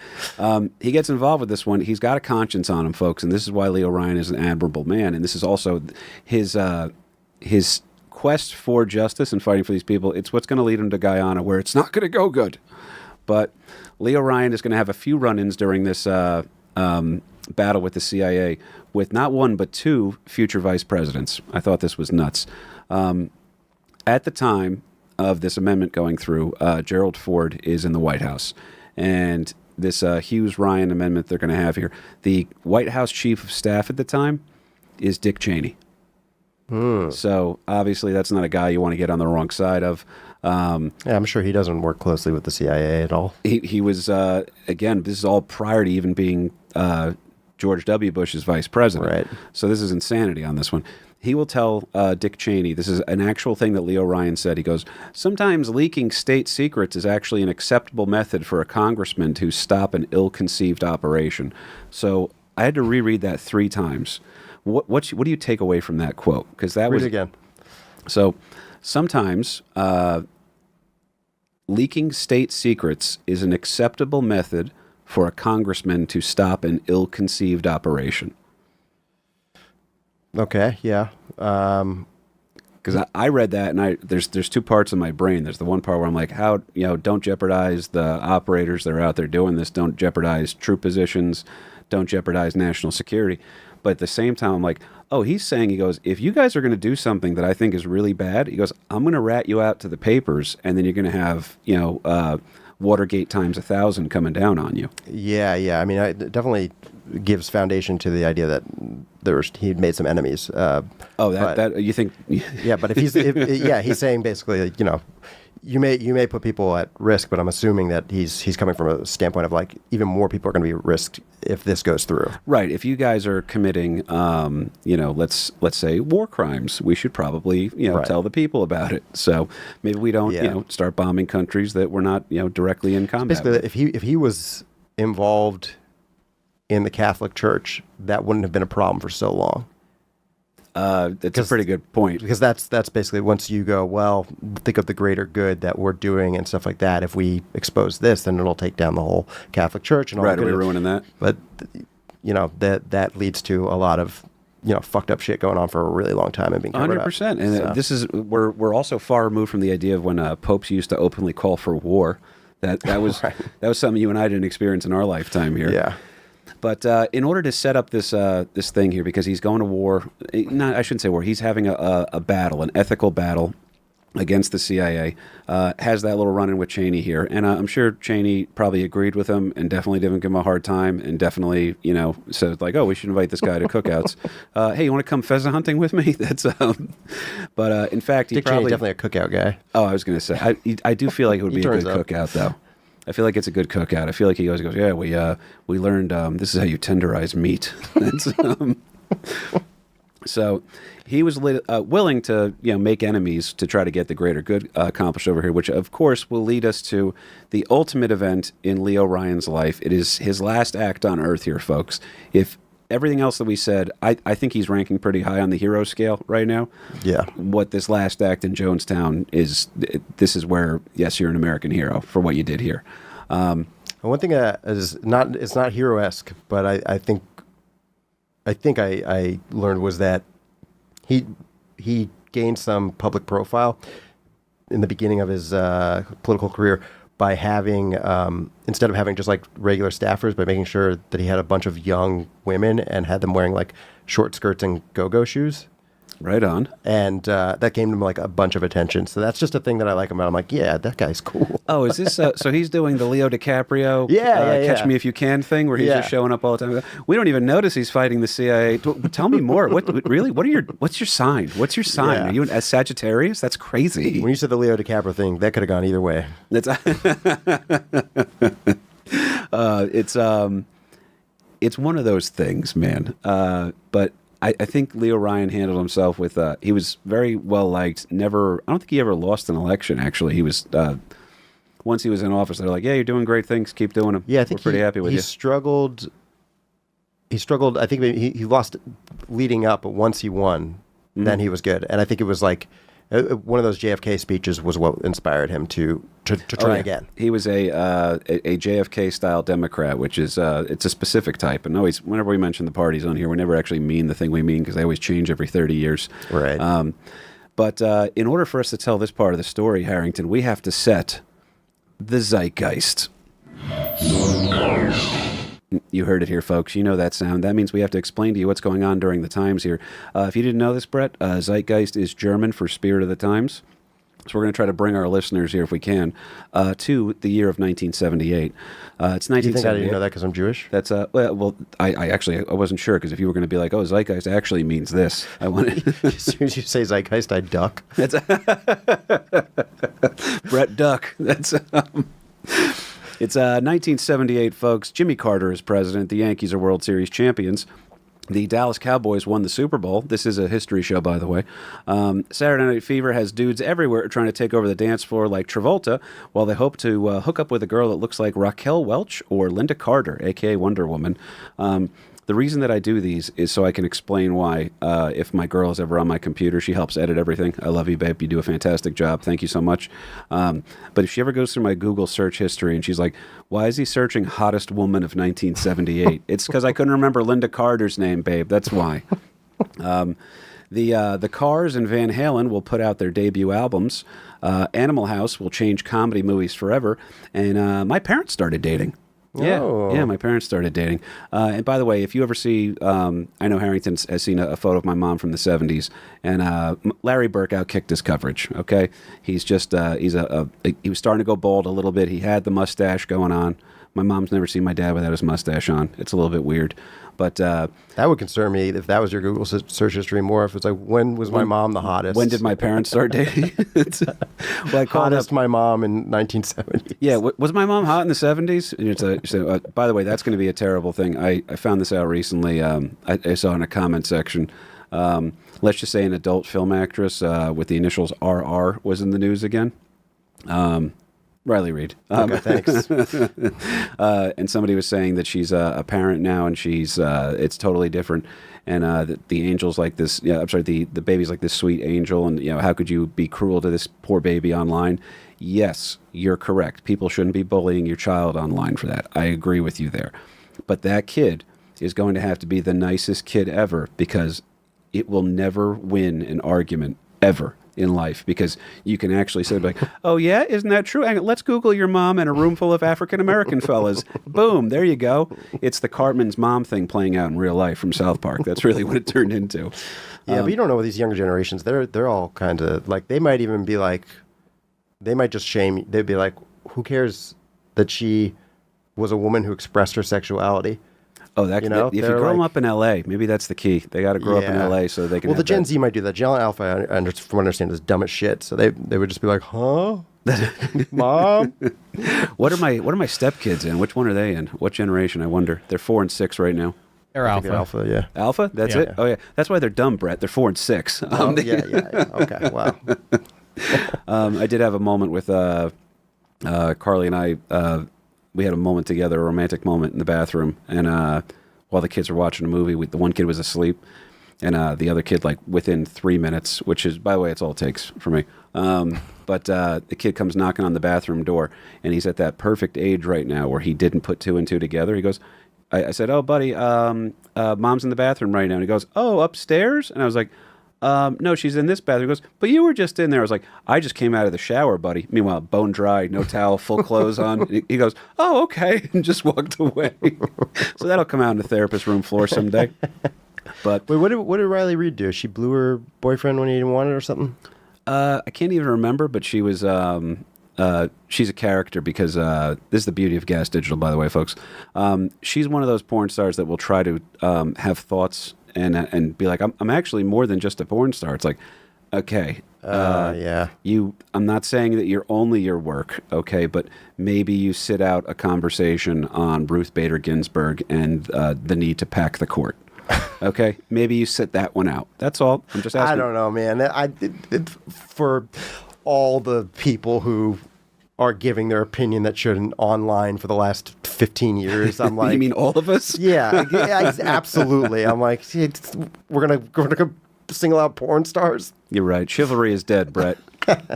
he gets involved with this one. He's got a conscience on him, folks, and this is why Leo Ryan is an admirable man. And this is also his quest for justice and fighting for these people. It's what's going to lead him to Guyana, where it's not going to go good. But Leo Ryan is going to have a few run-ins during this battle with the CIA with not one but two future vice presidents. I thought this was nuts. At the time of this amendment going through, Gerald Ford is in the White House. And this Hughes-Ryan amendment they're going to have here, the White House chief of staff at the time is Dick Cheney. So obviously that's not a guy you want to get on the wrong side of. Yeah, I'm sure he doesn't work closely with the CIA at all. He was, again, this is all prior to even being George W. Bush's vice president. Right. So this is insanity on this one. He will tell Dick Cheney, this is an actual thing that Leo Ryan said. He goes, sometimes leaking state secrets is actually an acceptable method for a congressman to stop an ill-conceived operation. So I had to reread that 3 times. What do you take away from that quote? Because that was Read it again. So sometimes leaking state secrets is an acceptable method for a congressman to stop an ill-conceived operation. Okay, yeah. Because I read that, and there's 2 parts of my brain. There's the one part where I'm like, how, don't jeopardize the operators that are out there doing this. Don't jeopardize troop positions. Don't jeopardize national security. But at the same time, I'm like, oh, he's saying, he goes, if you guys are going to do something that I think is really bad, he goes, I'm going to rat you out to the papers, and then you're going to have, Watergate times 1,000 coming down on you. Yeah. I mean, it definitely gives foundation to the idea that he'd made some enemies. That you think? Yeah, but if he's saying basically, you may put people at risk, but I'm assuming that he's coming from a standpoint of like even more people are going to be risked if this goes through. Right. If you guys are committing, let's say war crimes, we should probably tell the people about it. So maybe we don't start bombing countries that we're not directly in combat. Basically, with. if he was involved in the Catholic Church, that wouldn't have been a problem for so long. That's a pretty good point. Because that's basically once you go, well, think of the greater good that we're doing and stuff like that. If we expose this, then it'll take down the whole Catholic Church and all. Right, are we ruining that? But that leads to a lot of fucked up shit going on for a really long time and being covered 100%. up. And this is we're also far removed from the idea of when popes used to openly call for war. That was Right. That was something you and I didn't experience in our lifetime here. Yeah. But in order to set up this this thing here, because he's going to war, I shouldn't say war, he's having a battle, an ethical battle against the CIA, has that little run-in with Cheney here. And I'm sure Cheney probably agreed with him and definitely didn't give him a hard time and definitely, said like, oh, we should invite this guy to cookouts. Hey, you want to come pheasant hunting with me? That's But in fact, Dick Cheney's definitely a cookout guy. Oh, I was going to say, I do feel like it would be a good cookout, though. I feel like it's a good cookout. I feel like he goes, yeah, we learned this is how you tenderize meat. So he was willing to make enemies to try to get the greater good accomplished over here, which of course will lead us to the ultimate event in Leo Ryan's life. It is his last act on Earth here, folks. If everything else that we said, I think he's ranking pretty high on the hero scale right now. Yeah. What this last act in Jonestown is, this is where, yes, you're an American hero for what you did here. One thing it's not hero-esque, but I think I learned was that he gained some public profile in the beginning of his political career by having, instead of having just like regular staffers, by making sure that he had a bunch of young women and had them wearing like short skirts and go-go shoes. Right on. And that gained him like a bunch of attention. So that's just a thing that I like about him. I'm like, yeah, that guy's cool. Oh, is this so? He's doing the Leo DiCaprio, Catch Me If You Can thing, where he's just showing up all the time. We don't even notice he's fighting the CIA. Tell me more. Really? What's your sign? What's your sign? Are you a Sagittarius? That's crazy. When you said the Leo DiCaprio thing, that could have gone either way. That's it's one of those things, man. But I think Leo Ryan handled himself with. He was very well liked. I don't think he ever lost an election. Actually, he was. Once he was in office, they're like, "Yeah, you're doing great things. Keep doing them." Yeah, I think we're pretty happy with you. He struggled. I think maybe he lost leading up, but once he won, then he was good. And I think it was like one of those JFK speeches was what inspired him to try again. He was a JFK style Democrat, which is it's a specific type. And always, whenever we mention the parties on here, we never actually mean the thing we mean because they always change every 30 years. Right. But in order for us to tell this part of the story, Harrington, we have to set the zeitgeist. You heard it here, folks. You know that sound. That means we have to explain to you what's going on during the times here. If you didn't know this, Brett, zeitgeist is German for spirit of the times. So we're going to try to bring our listeners here, if we can, to the year of 1978. It's 1978. Do you think I didn't know that because I'm Jewish? That's well, I actually wasn't sure because if you were going to be like, oh, zeitgeist actually means this, I wanted. As soon as you say zeitgeist, I duck. That's Brett Duck. That's. It's 1978, folks. Jimmy Carter is president. The Yankees are World Series champions. The Dallas Cowboys won the Super Bowl. This is a history show, by the way. Saturday Night Fever has dudes everywhere trying to take over the dance floor like Travolta, while they hope to hook up with a girl that looks like Raquel Welch or Linda Carter, a.k.a. Wonder Woman. The reason that I do these is so I can explain why, if my girl is ever on my computer, she helps edit everything. I love you, babe. You do a fantastic job. Thank you so much. But if she ever goes through my Google search history and she's like, why is he searching hottest woman of 1978? It's because I couldn't remember Linda Carter's name, babe. That's why. The Cars and Van Halen will put out their debut albums. Animal House will change comedy movies forever. And my parents started dating. Yeah, my parents started dating. And by the way, if you ever see, I know Harrington has seen a photo of my mom from the 70s, and Larry Burke outkicked his coverage, okay? He's just, he was starting to go bald a little bit. He had the mustache going on. My mom's never seen my dad without his mustache on. It's a little bit weird. But that would concern me if that was your Google search history more. If it's like, when was my mom the hottest? When did my parents start dating? Well, I hottest my mom in 1970s. Yeah, was my mom hot in the 70s? And by the way, that's going to be a terrible thing. I found this out recently. I saw in a comment section. Let's just say an adult film actress with the initials RR was in the news again. Riley Reid. Okay, thanks. And somebody was saying that she's a parent now, and she's it's totally different. And the angel's like this. Yeah, I'm sorry. The baby's like this sweet angel, and how could you be cruel to this poor baby online? Yes, you're correct. People shouldn't be bullying your child online for that. I agree with you there. But that kid is going to have to be the nicest kid ever because it will never win an argument ever in life, because you can actually say like, oh yeah, isn't that true? And let's Google your mom in a room full of African-American fellas. Boom, there you go. It's the Cartman's mom thing playing out in real life from South Park. That's really what it turned into. Yeah, but you don't know with these younger generations, they're all kind of like, they might even be like, they might just shame, they'd be like, who cares that she was a woman who expressed her sexuality? Oh, that if you grow them up in L.A., maybe that's the key. They got to grow up in L.A. so they can. Well, the Gen Z might do that. Gen Alpha, from what I understand, is dumb as shit. So they would just be like, "Huh, mom." What are my stepkids in? Which one are they in? What generation? I wonder. They're 4 and 6 right now. They're Alpha. Alpha, yeah. Alpha? That's it? Oh yeah. That's why they're dumb, Brett. They're 4 and 6. Yeah. Okay. Wow. I did have a moment with Carly and I. We had a moment together, a romantic moment in the bathroom, and while the kids were watching a movie, the one kid was asleep, and the other kid, like within 3 minutes, which is, by the way, it's all it takes for me. But the kid comes knocking on the bathroom door, and he's at that perfect age right now where he didn't put 2 and 2 together. He goes, I said, "Oh, buddy, mom's in the bathroom right now," and he goes, "Oh, upstairs?" And I was like, no, she's in this bathroom. He goes, but you were just in there. I was like, I just came out of the shower, buddy. Meanwhile, bone dry, no towel, full clothes on. He goes, oh, okay, and just walked away. So that'll come out in the therapist room floor someday. But Wait, what did Riley Reid do? She blew her boyfriend when he didn't want it or something? I can't even remember, but she was she's a character because this is the beauty of Gas Digital, by the way, folks. She's one of those porn stars that will try to have thoughts and be like, I'm actually more than just a porn star. It's like, okay, yeah. I'm not saying that you're only your work, okay, but maybe you sit out a conversation on Ruth Bader Ginsburg and the need to pack the court. Okay, maybe you sit that one out. That's all. I'm just asking. I don't know, man. For all the people who are giving their opinion that shouldn't online for the last 15 years, I'm like, you mean all of us? Yeah, absolutely. I'm like, we're gonna go single out porn stars. You're right. Chivalry is dead, Brett.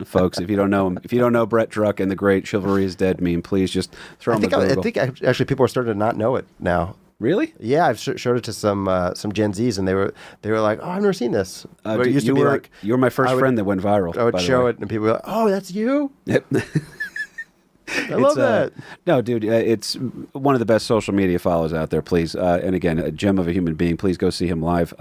Folks, if you don't know him, if you don't know Brett Druck and the great Chivalry is Dead meme, please just throw him a Google. I think actually people are starting to not know it now. Really? Yeah, I've showed it to some Gen Zs, and they were like, "Oh, I've never seen this." But it used to be like, you were my first friend that went viral. I would show it, and people were like, "Oh, that's you." Yep. I love that. No, dude, it's one of the best social media follows out there, please. And again, a gem of a human being. Please go see him live.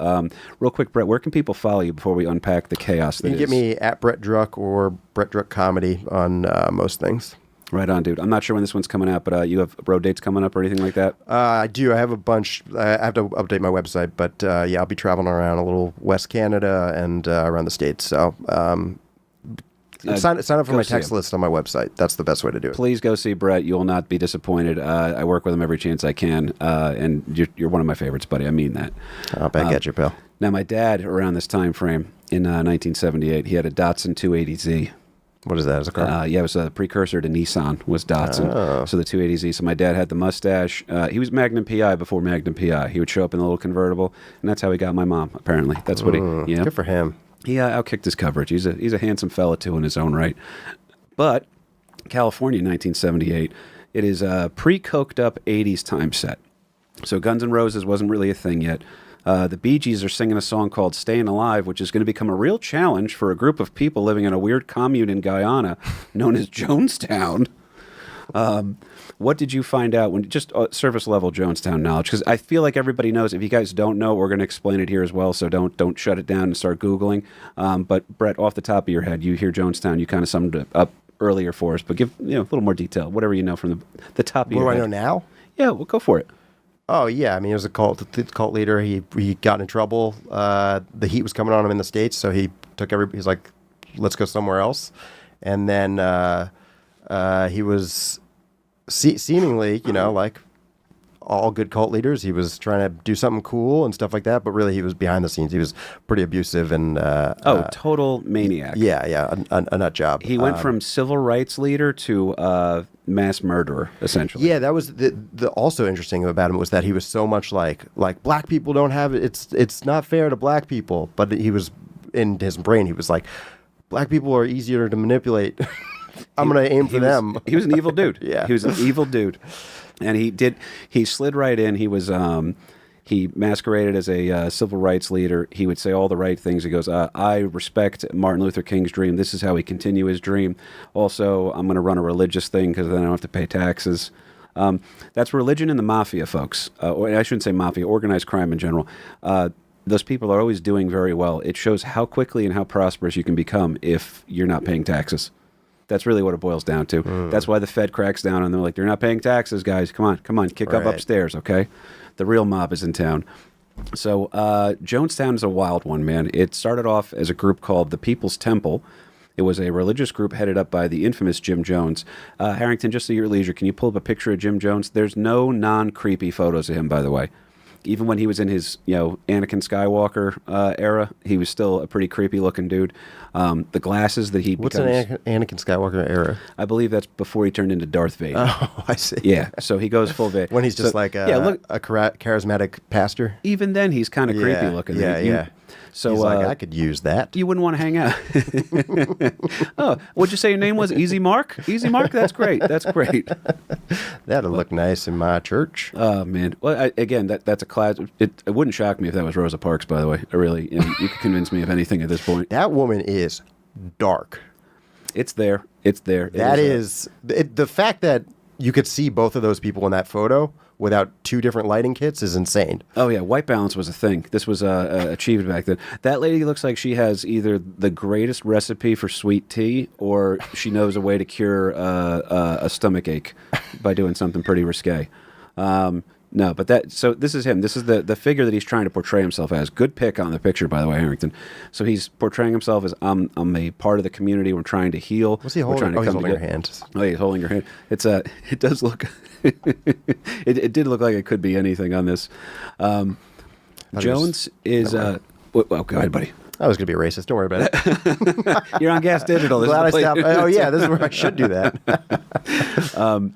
Real quick, Brett, where can people follow you before we unpack the chaos that you can get me at Brett Druck or Brett Druck Comedy on most things. Right on, dude. I'm not sure when this one's coming out, but you have road dates coming up or anything like that? I do. I have a bunch. I have to update my website, but yeah, I'll be traveling around a little West Canada and around the States. So sign up for my text list on my website. That's the best way to do it. Please go see Brett. You will not be disappointed. I work with him every chance I can, and you're one of my favorites, buddy. I mean that. I'll back at you, pal. Now, my dad, around this time frame in 1978, he had a Datsun 280Z. What is that as a car? Yeah, it was a precursor to Nissan, was Datsun. Oh. So the 280Z. So my dad had the mustache. He was Magnum PI before Magnum PI. He would show up in a little convertible, and that's how he got my mom, apparently. That's what he, Good for him. He outkicked his coverage. He's a handsome fella, too, in his own right. But California, 1978, it is a pre-coked up 80s time set. So Guns N' Roses wasn't really a thing yet. The Bee Gees are singing a song called Staying Alive, which is going to become a real challenge for a group of people living in a weird commune in Guyana known as Jonestown. What did you find out when just surface level Jonestown knowledge? Because I feel like everybody knows. If you guys don't know, we're going to explain it here as well. So don't shut it down and start Googling. But Brett, off the top of your head, you hear Jonestown. You kind of summed it up earlier for us, but give a little more detail, whatever you know from the top of your head. What do I know now? Yeah, well, go for it. Oh yeah, I mean, he was a cult leader. He got in trouble. The heat was coming on him in the States, so he took he's like, let's go somewhere else. And then he was seemingly, like all good cult leaders, he was trying to do something cool and stuff like that. But really, he was behind the scenes. He was pretty abusive and total maniac. Yeah, a nut job. He went from civil rights leader to mass murderer, essentially. Yeah, that was the also interesting about him was that he was so much like black people don't have it. It's not fair to black people. But he was in his brain. He was like, black people are easier to manipulate. I'm gonna aim for them. He was an evil dude. Yeah, he was an evil dude, and he slid right in. He was he masqueraded as a civil rights leader. He would say all the right things. He goes, I respect Martin Luther King's dream. This is how he continue his dream. Also, I'm going to run a religious thing because then I don't have to pay taxes. That's religion and the mafia, folks. Or I shouldn't say mafia, organized crime in general. Those people are always doing very well. It shows how quickly and how prosperous you can become if you're not paying taxes. That's really what it boils down to. That's why the Fed cracks down on them. Like, they're not paying taxes, guys. Come on, kick up upstairs, okay? The real mob is in town. So Jonestown is a wild one, man. It started off as a group called the People's Temple. It was a religious group headed up by the infamous Jim Jones. Harrington, just at your leisure, can you pull up a picture of Jim Jones? There's no non-creepy photos of him, by the way. Even when he was in his, Anakin Skywalker era, he was still a pretty creepy-looking dude. The glasses that he What's an Anakin Skywalker era? I believe that's before he turned into Darth Vader. Oh, I see. Yeah, so he goes full Vader. When he's just a charismatic pastor? Even then, he's kind of creepy-looking. Yeah. So he's like, I could use that. You wouldn't want to hang out. Oh, what'd you say your name was? Easy Mark? Easy Mark? That's great. That's great. That'll look nice in my church. Oh, man. Well, again, that's a class. It wouldn't shock me if that was Rosa Parks, by the way. I really, you could convince me of anything at this point. That woman is dark. It's there. It's there. The fact that you could see both of those people in that photo without 2 different lighting kits is insane. Oh yeah, white balance was a thing. This was achieved back then. That lady looks like she has either the greatest recipe for sweet tea, or she knows a way to cure a stomach ache by doing something pretty risque. No, but so this is him. This is the figure that he's trying to portray himself as. Good pick on the picture, by the way, Harrington. So he's portraying himself as I'm a part of the community. We're trying to heal. What's he holding? He's holding her hand. Oh, he's holding her hand. It does look. it did look like it could be anything on this. Jones is. Well, go ahead, buddy. I was going to be a racist. Don't worry about it. You're on Gas Digital. Glad I stopped. Oh yeah, this is where I should do that.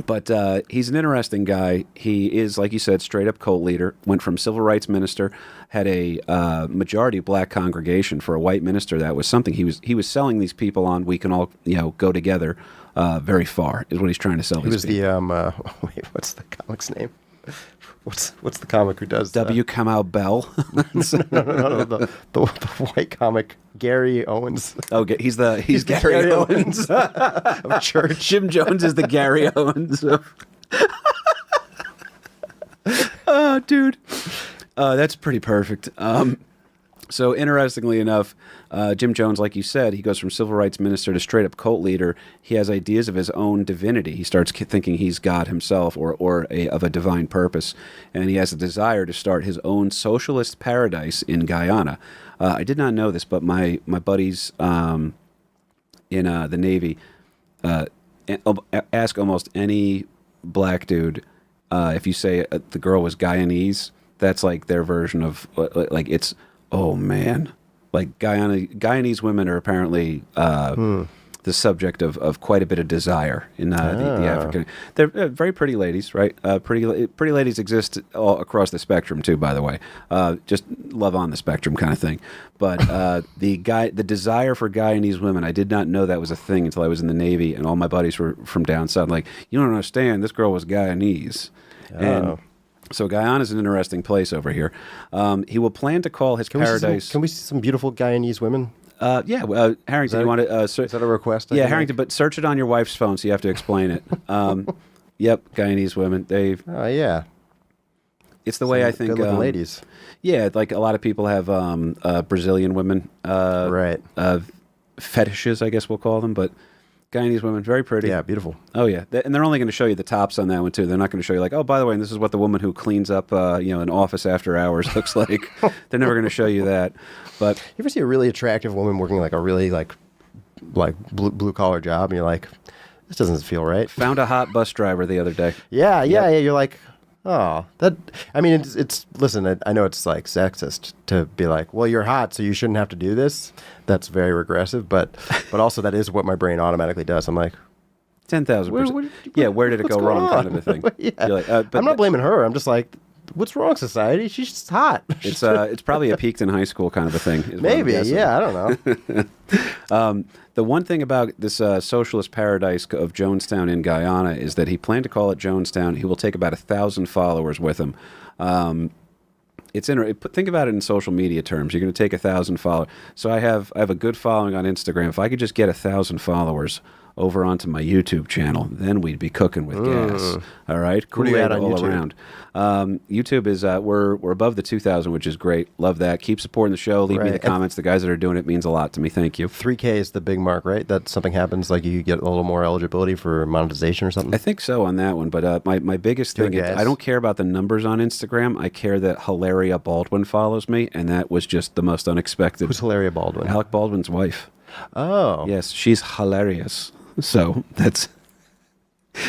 But he's an interesting guy. He is, like you said, straight up cult leader. Went from civil rights minister, had a majority black congregation for a white minister. That was something he was selling these people on. We can all go together very far is what he's trying to sell. He was people. Wait, what's the comic's name? What's the comic who does W. Kamau Bell? No, the white comic Gary Owens. Oh, he's Gary Owens of church. Jim Jones is the Gary Owens of. Oh, dude, that's pretty perfect. So interestingly enough, Jim Jones, like you said, he goes from civil rights minister to straight up cult leader. He has ideas of his own divinity. He starts thinking he's God himself or of a divine purpose. And he has a desire to start his own socialist paradise in Guyana. I did not know this, but my buddies in the Navy ask almost any black dude if you say the girl was Guyanese, that's like their version of like it's. Oh man, like Guyanese women are apparently the subject of quite a bit of desire in the African. They're very pretty ladies, right? Pretty ladies exist all across the spectrum too. By the way, just love on the spectrum kind of thing. But the desire for Guyanese women, I did not know that was a thing until I was in the Navy, and all my buddies were from down south. Like, you don't understand, this girl was Guyanese, and. So Guyana is an interesting place over here. He will plan to call his paradise. Can we see some beautiful Guyanese women? Yeah, Harrington, you want to... is that a request? Yeah, Harrington, but search it on your wife's phone, so you have to explain it. Yep, Guyanese women. Oh, yeah. It's the way I think... Good-looking ladies. Yeah, like a lot of people have Brazilian women. Right. Fetishes, I guess we'll call them, but... Guyanese women, very pretty. Yeah, beautiful. Oh, yeah. And they're only going to show you the tops on that one, too. They're not going to show you, like, oh, by the way, this is what the woman who cleans up, an office after hours looks like. They're never going to show you that. But you ever see a really attractive woman working, like, a really, like blue-collar job, and you're like, this doesn't feel right? Found a hot bus driver the other day. Yeah. You're like, oh, that... I mean, it's listen, I know it's, like, sexist to be like, well, you're hot, so you shouldn't have to do this. That's very regressive, but also that is what my brain automatically does. I'm like, 10,000%. Yeah, where did it go wrong kind of a thing. Yeah. Like, but I'm not blaming her. I'm just like, what's wrong, society? She's just hot. It's probably a peaked in high school kind of a thing. Maybe, yeah, I don't know. The one thing about this socialist paradise of Jonestown in Guyana is that he planned to call it Jonestown. He will take about 1,000 followers with him. Think about it in social media terms. You're going to take 1,000 followers. So I have a good following on Instagram. If I could just get 1,000 followers over onto my YouTube channel, then we'd be cooking with gas. All right, What are you at on all YouTube? around. YouTube is we're above the 2,000, which is great. Love that. Keep supporting the show. Leave me the comments. The guys that are doing it means a lot to me. Thank you. 3K is the big mark, right? That something happens, like you get a little more eligibility for monetization or something. I think so on that one. But my biggest thing is I don't care about the numbers on Instagram. I care that Hilaria Baldwin follows me, and that was just the most unexpected. Who's Hilaria Baldwin? Alec Baldwin's wife. Oh, Yes, she's hilarious. So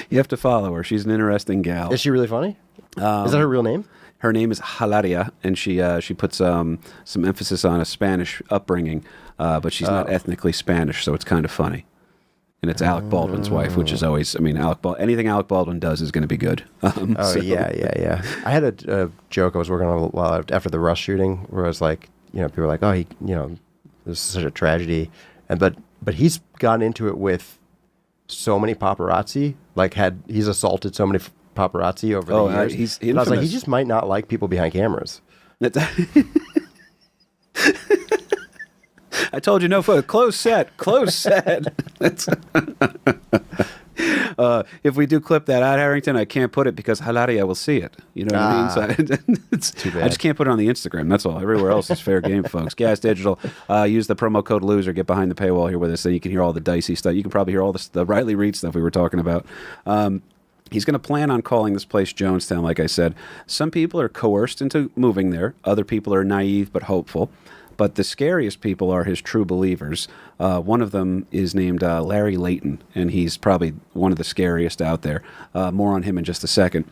you have to follow her. She's an interesting gal. Is she really funny? Is that her real name? Her name is Hilaria, and she puts some emphasis on a Spanish upbringing, but she's not ethnically Spanish, so it's kind of funny. And it's Alec Baldwin's wife, which is always, anything Alec Baldwin does is going to be good. Yeah. I had a joke I was working on after the Rush shooting, where I was like, people were like, oh, this is such a tragedy, but he's gotten into it with so many paparazzi, he's assaulted so many paparazzi over the years. He's and I was like, he just might not like people behind cameras. I told you no photo. Close set. If we do clip that out, Harrington, I can't put it because Hilaria will see it. You know what I mean? So it's too bad. I just can't put it on the Instagram. That's all. Everywhere else is fair game, folks. Gas Digital. Use the promo code loser. Get behind the paywall here with us, so you can hear all the dicey stuff. You can probably hear all the Riley Reid stuff we were talking about. He's going to plan on calling this place Jonestown, like I said. Some people are coerced into moving there. Other people are naive but hopeful. But the scariest people are his true believers. One of them is named Larry Layton, and he's probably one of the scariest out there. More on him in just a second.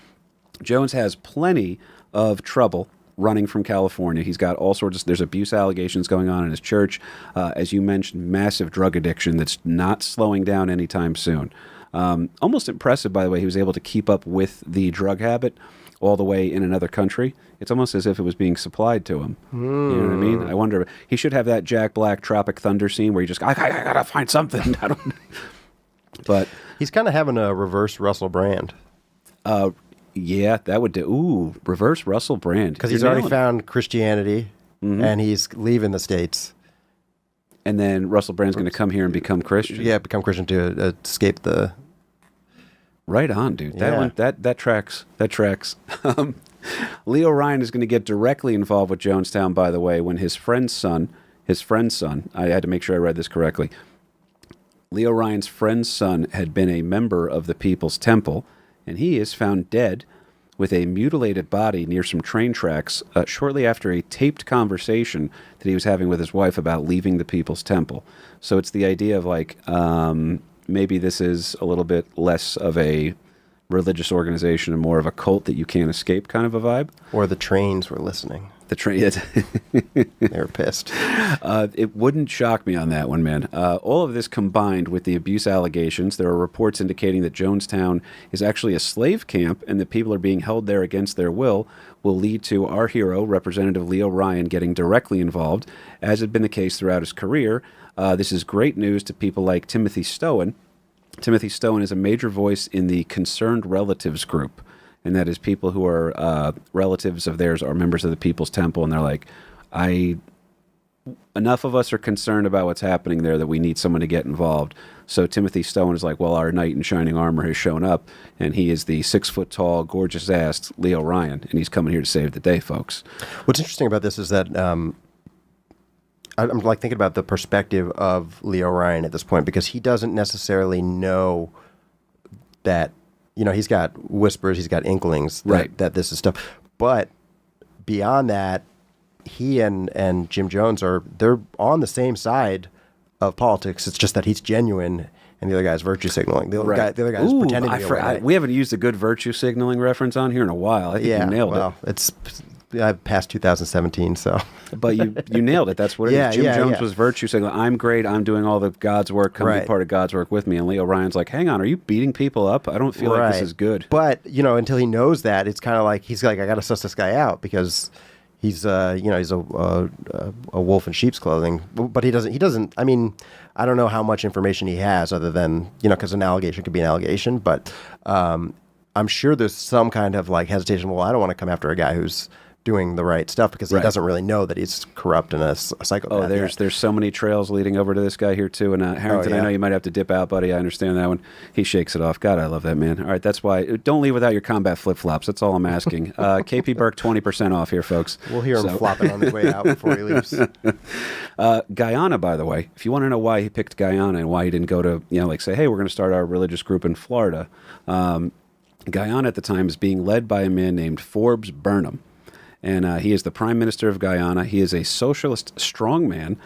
Jones has plenty of trouble running from California. He's got all sorts of, there's abuse allegations going on in his church. As you mentioned, massive drug addiction that's not slowing down anytime soon. Almost impressive, by the way, he was able to keep up with the drug habit all the way in another country. It's almost as if it was being supplied to him. You know what I mean? I wonder, he should have that Jack Black Tropic Thunder scene where you just, I gotta find something. But he's kind of having a reverse Russell Brand. Yeah, that would do. Ooh, reverse Russell Brand. Because he's already found Christianity, and he's leaving the States. And then Russell Brand's going to come here and become Christian. Yeah, become Christian to escape the... Right on, dude. That Yeah. one, that tracks. That tracks. Leo Ryan is going to get directly involved with Jonestown, by the way, when his friend's son, I had to make sure I read this correctly. Leo Ryan's friend's son had been a member of the People's Temple, and he is found dead with a mutilated body near some train tracks shortly after a taped conversation that he was having with his wife about leaving the People's Temple. So it's the idea of like, maybe this is a little bit less of a religious organization and more of a cult that you can't escape kind of a vibe. Or the trains were listening. The train, They were pissed. It wouldn't shock me on that one, man. All of this combined with the abuse allegations, there are reports indicating that Jonestown is actually a slave camp and that people are being held there against their will lead to our hero, Representative Leo Ryan, getting directly involved, as had been the case throughout his career. This is great news to people like Timothy Stowen. Timothy Stowen is a major voice in the Concerned Relatives group, and that is people who are relatives of theirs are members of the People's Temple, and they're like, enough of us are concerned about what's happening there that we need someone to get involved. So Timothy Stowen is like, well, our knight in shining armor has shown up, and he is the 6-foot-tall, gorgeous-assed Leo Ryan, and he's coming here to save the day, folks. What's interesting about this is that I'm like thinking about the perspective of Leo Ryan at this point, because he doesn't necessarily know that, you know, he's got whispers, he's got inklings that this is stuff. But beyond that, he and Jim Jones they're on the same side of politics. It's just that he's genuine and the other guy's virtue signaling. The other guy's pretending to be right. We haven't used a good virtue signaling reference on here in a while. I think you nailed it. It's past 2017, so. But you nailed it. That's what it is. Jim Jones was virtue signaling. I'm great. I'm doing all the God's work. Come be part of God's work with me. And Leo Ryan's like, hang on, are you beating people up? I don't feel like this is good. But, you know, until he knows that, it's kind of like, he's like, I got to suss this guy out because he's, he's a wolf in sheep's clothing. But he doesn't, I mean, I don't know how much information he has other than, you know, because an allegation could be an allegation. But I'm sure there's some kind of like hesitation. Well, I don't want to come after a guy who's doing the right stuff because he doesn't really know that he's corrupt and a psychopath. Oh, there's so many trails leading over to this guy here too. And Harrington, I know you might have to dip out, buddy. I understand that one. He shakes it off. God, I love that man. All right, that's why. Don't leave without your combat flip flops. That's all I'm asking. KP Burke, 20% off here, folks. We'll hear him flopping on his way out before he leaves. Guyana, by the way, if you want to know why he picked Guyana and why he didn't go to, you know, like say, hey, we're going to start our religious group in Florida. Guyana at the time is being led by a man named Forbes Burnham. And he is the Prime Minister of Guyana. He is a socialist strongman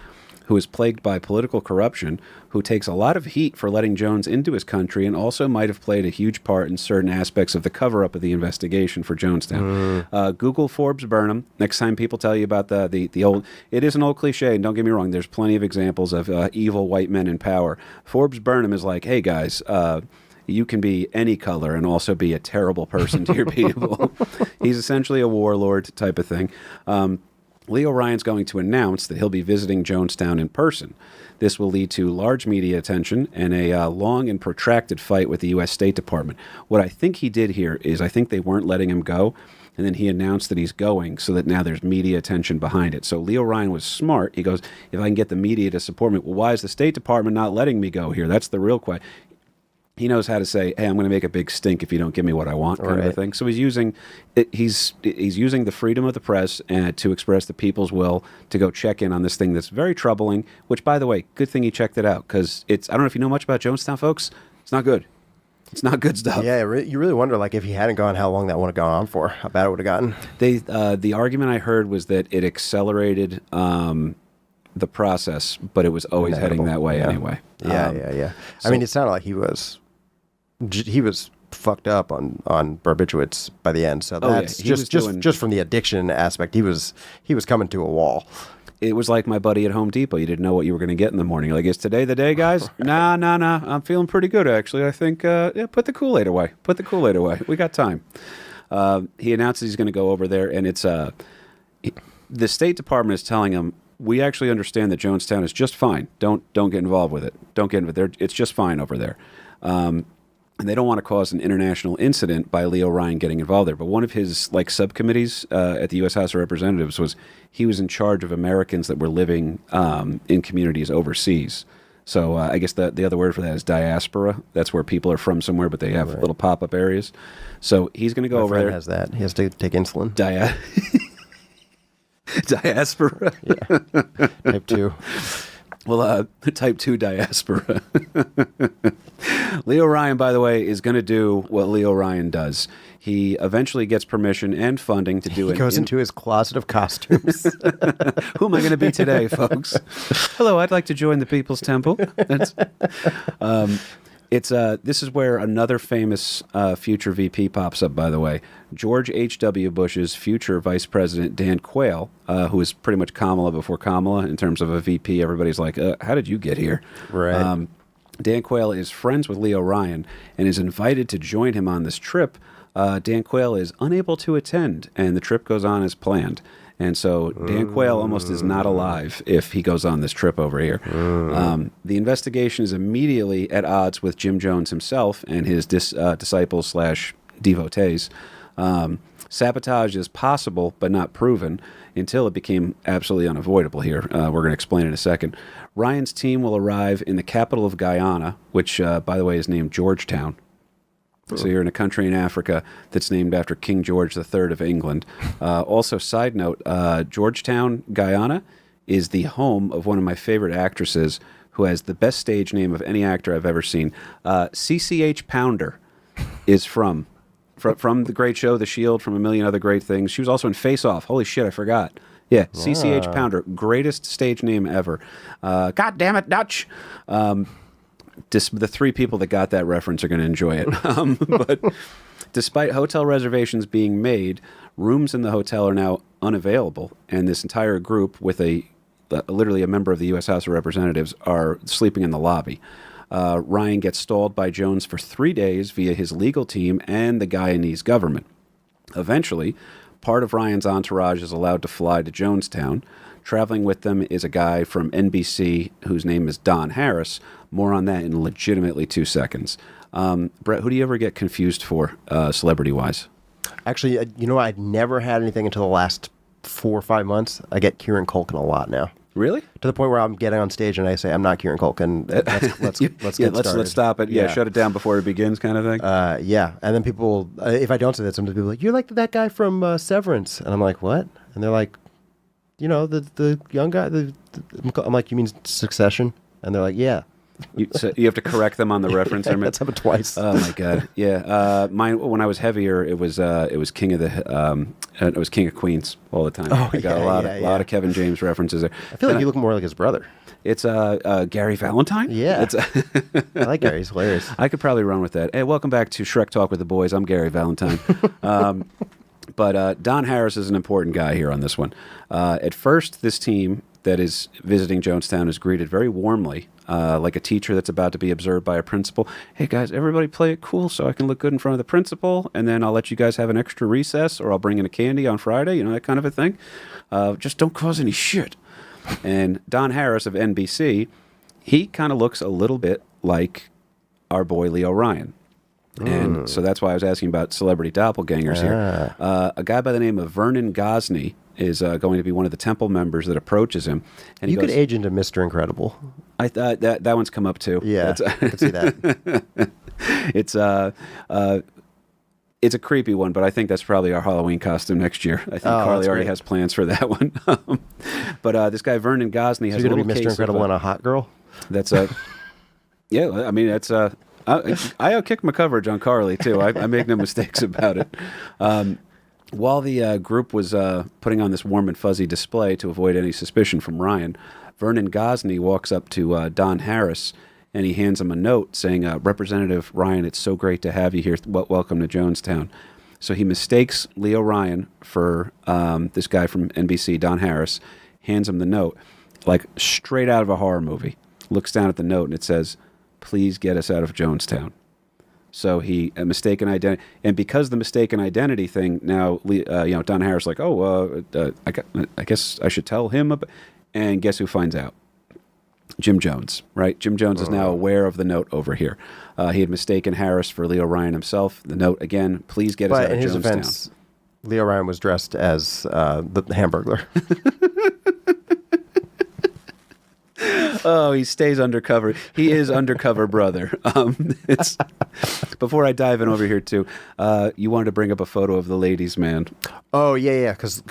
who is plagued by political corruption, who takes a lot of heat for letting Jones into his country and also might have played a huge part in certain aspects of the cover-up of the investigation for Jonestown. Google Forbes Burnham. Next time people tell you about the old... It is an old cliche, and don't get me wrong, there's plenty of examples of evil white men in power. Forbes Burnham is like, hey, guys... you can be any color and also be a terrible person to your people. He's essentially a warlord type of thing. Leo Ryan's going to announce that he'll be visiting Jonestown in person. This will lead to large media attention and a long and protracted fight with the U.S. State Department. What I think he did here is I think they weren't letting him go, and then he announced that he's going so that now there's media attention behind it. So Leo Ryan was smart. He goes, if I can get the media to support me, well, why is the State Department not letting me go here? That's the real question. he knows how to say, "Hey, I'm going to make a big stink if you don't give me what I want," kind of a thing. So he's using using the freedom of the press to express the people's will to go check in on this thing that's very troubling. Which, by the way, good thing he checked it out, because I don't know if you know much about Jonestown, folks. It's not good. It's not good stuff. Yeah, you really wonder, like, if he hadn't gone, how long that would have gone on for, how bad it would have gotten. The argument I heard was that it accelerated the process, but it was always heading that way anyway. Yeah. I mean, it sounded like he was fucked up on barbiturates by the end. So that's just from the addiction aspect. He was coming to a wall. It was like my buddy at Home Depot. You didn't know what you were going to get in the morning. You're like, is today the day, guys? Nah. I'm feeling pretty good, actually. I think, put the Kool-Aid away. We got time. He announces he's going to go over there, and it's the State Department is telling him, we actually understand that Jonestown is just fine. Don't get involved with it. Don't get involved. It's just fine over there. And they don't want to cause an international incident by Leo Ryan getting involved there. But one of his subcommittees at the U.S. House of Representatives he was in charge of Americans that were living in communities overseas. So I guess the other word for that is diaspora. That's where people are from somewhere, but they have little pop-up areas. So he's going to go over there. Has that. He has to take insulin. Diaspora. Yeah. Type 2. Well, type 2 diaspora. Leo Ryan, by the way, is going to do what Leo Ryan does. He eventually gets permission and funding to do it. He goes into his closet of costumes. Who am I going to be today, folks? Hello, I'd like to join the People's Temple. This is where another famous future VP pops up, by the way. George H.W. Bush's future Vice President, Dan Quayle, who is pretty much Kamala before Kamala in terms of a VP. Everybody's like, how did you get here? Right. Dan Quayle is friends with Leo Ryan and is invited to join him on this trip. Dan Quayle is unable to attend, and the trip goes on as planned. And so Dan Quayle almost is not alive if he goes on this trip over here. The investigation is immediately at odds with Jim Jones himself and his disciples / devotees. Sabotage is possible but not proven until it became absolutely unavoidable here. We're going to explain in a second. Ryan's team will arrive in the capital of Guyana, which, by the way, is named Georgetown. So you're in a country in Africa that's named after King George III of England. Also, side note, Georgetown, Guyana, is the home of one of my favorite actresses who has the best stage name of any actor I've ever seen. CCH Pounder is from the great show The Shield, from a million other great things. She was also in Face Off. Holy shit, I forgot. Yeah, CCH Pounder, greatest stage name ever. God damn it, Dutch. The three people that got that reference are going to enjoy it. But despite hotel reservations being made, rooms in the hotel are now unavailable, and this entire group, with literally a member of the U.S. House of Representatives, are sleeping in the lobby. Ryan gets stalled by Jones for 3 days via his legal team and the Guyanese government. Eventually, part of Ryan's entourage is allowed to fly to Jonestown. Traveling with them is a guy from NBC whose name is Don Harris. More on that in legitimately 2 seconds. Brett, who do you ever get confused for, celebrity-wise? Actually, I'd never had anything until the last 4 or 5 months. I get Kieran Culkin a lot now. Really? To the point where I'm getting on stage and I say, I'm not Kieran Culkin. Let's get started. Let's stop it. Yeah, shut it down before it begins, kind of thing. Yeah. And then people, if I don't say that, sometimes people are like, you're like that guy from Severance. And I'm like, what? And they're like, the young guy. I'm like, you mean Succession? And they're like, yeah. So you have to correct them on the reference. That's happened twice. Oh my god, yeah. Mine, when I was heavier, it was King of Queens all the time. Oh, I got a lot of Kevin James references there. I feel like you look more like his brother. It's Gary Valentine. Yeah, I like Gary. He's hilarious. I could probably run with that. Hey, welcome back to Shrek Talk with the Boys. I'm Gary Valentine. But Don Harris is an important guy here on this one. At first, this team that is visiting Jonestown is greeted very warmly, like a teacher that's about to be observed by a principal. Hey guys, everybody play it cool so I can look good in front of the principal, and then I'll let you guys have an extra recess, or I'll bring in a candy on Friday, that kind of a thing. Just don't cause any shit. And Don Harris of NBC, he kind of looks a little bit like our boy Leo Ryan. And so that's why I was asking about celebrity doppelgangers here. A guy by the name of Vernon Gosney is going to be one of the temple members that approaches him. And you could age into Mr. Incredible. I thought that one's come up too. Yeah, I could see that. It's it's a creepy one, but I think that's probably our Halloween costume next year. I think Carly already has plans for that one. But this guy Vernon Gosney has a little be Mr. case Incredible of, and a hot girl. That's a yeah. I mean, that's I outkick my coverage on Carly too. I make no mistakes about it. While the group was putting on this warm and fuzzy display to avoid any suspicion from Ryan, Vernon Gosney walks up to Don Harris and he hands him a note saying, Representative Ryan, it's so great to have you here. Welcome to Jonestown. So he mistakes Leo Ryan for this guy from NBC, Don Harris, hands him the note, like straight out of a horror movie. Looks down at the note and it says, please get us out of Jonestown. So a mistaken identity, and because the mistaken identity thing, now Don Harris like, I guess I should tell him, and guess who finds out? Jim Jones, right? Jim Jones is now aware of the note over here. He had mistaken Harris for Leo Ryan himself. The note again, please get us out of Jonestown. But in his defense, Leo Ryan was dressed as the Hamburglar. Oh, he stays undercover. He is undercover brother. It's before I dive in over here too. You wanted to bring up a photo of the ladies' man. Oh yeah, because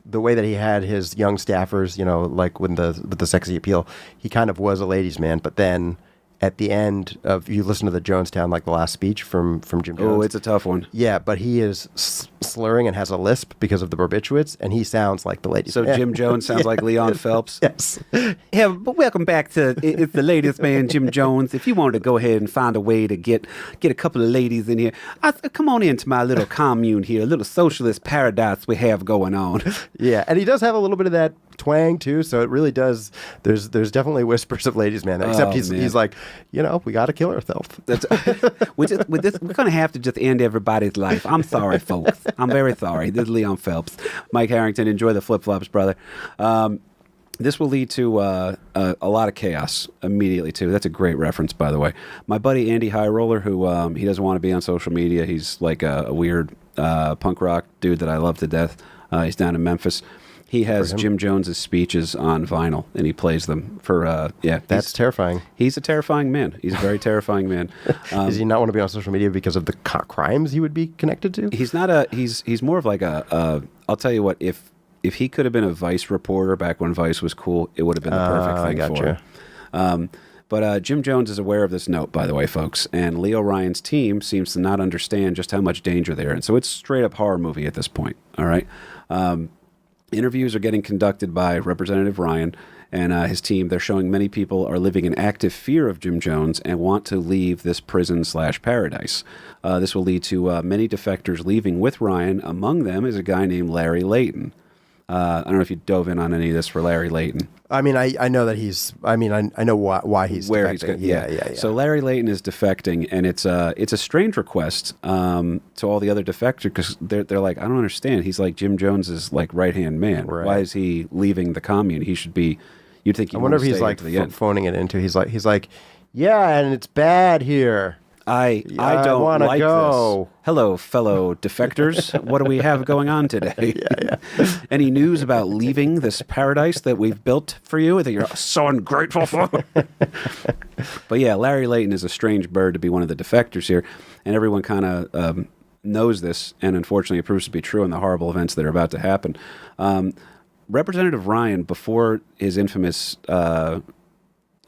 the way that he had his young staffers, like with the sexy appeal, he kind of was a ladies' man. But then at the end of, you listen to the Jonestown, like the last speech from Jim Jones. Oh, it's a tough one. Yeah, but he is slurring and has a lisp because of the barbiturates, and he sounds like the ladies' man. So Jim Jones sounds like Leon Phelps? Yes. Yeah, but welcome back to It's the Ladies' Man, Jim Jones. If you wanted to go ahead and find a way to get a couple of ladies in here, come on into my little commune here, a little socialist paradise we have going on. Yeah, and he does have a little bit of that twang too, so it really does. There's definitely whispers of ladies' man, except he's like, we got to kill ourselves. We're gonna have to just end everybody's life. I'm sorry, folks. I'm very sorry. This is Leon Phelps. Mike Harrington, enjoy the flip-flops, brother. This will lead to a lot of chaos immediately, too. That's a great reference, by the way. My buddy Andy Highroller, who he doesn't want to be on social media. He's like a weird punk rock dude that I love to death. He's down in Memphis. He has Jim Jones's speeches on vinyl, and he plays them for, That's terrifying. He's a terrifying man. He's a very terrifying man. Does he not want to be on social media because of the crimes he would be connected to? He's not he's more of like I'll tell you what, if he could have been a Vice reporter back when Vice was cool, it would have been the perfect thing for him. But Jim Jones is aware of this note, by the way, folks, and Leo Ryan's team seems to not understand just how much danger they're in. So it's straight up horror movie at this point, all right? Interviews are getting conducted by Representative Ryan and his team. They're showing many people are living in active fear of Jim Jones and want to leave this prison/paradise. This will lead to many defectors leaving with Ryan. Among them is a guy named Larry Layton. I don't know if you dove in on any of this for Larry Layton. I mean, I know that he's. I mean, I know why he's where defecting. He's yeah. So Larry Layton is defecting, and it's a strange request to all the other defectors because they're like, I don't understand. He's like Jim Jones's like right hand man. Right. Why is he leaving the commune? He should be. You'd think. I wonder if he's like phoning it into. He's like, yeah, and it's bad here. I don't want to go. This. Hello, fellow defectors. What do we have going on today? Yeah. Any news about leaving this paradise that we've built for you that you're so ungrateful for? But yeah, Larry Layton is a strange bird to be one of the defectors here, and everyone kind of knows this, and unfortunately it proves to be true in the horrible events that are about to happen. Representative Ryan, before his infamous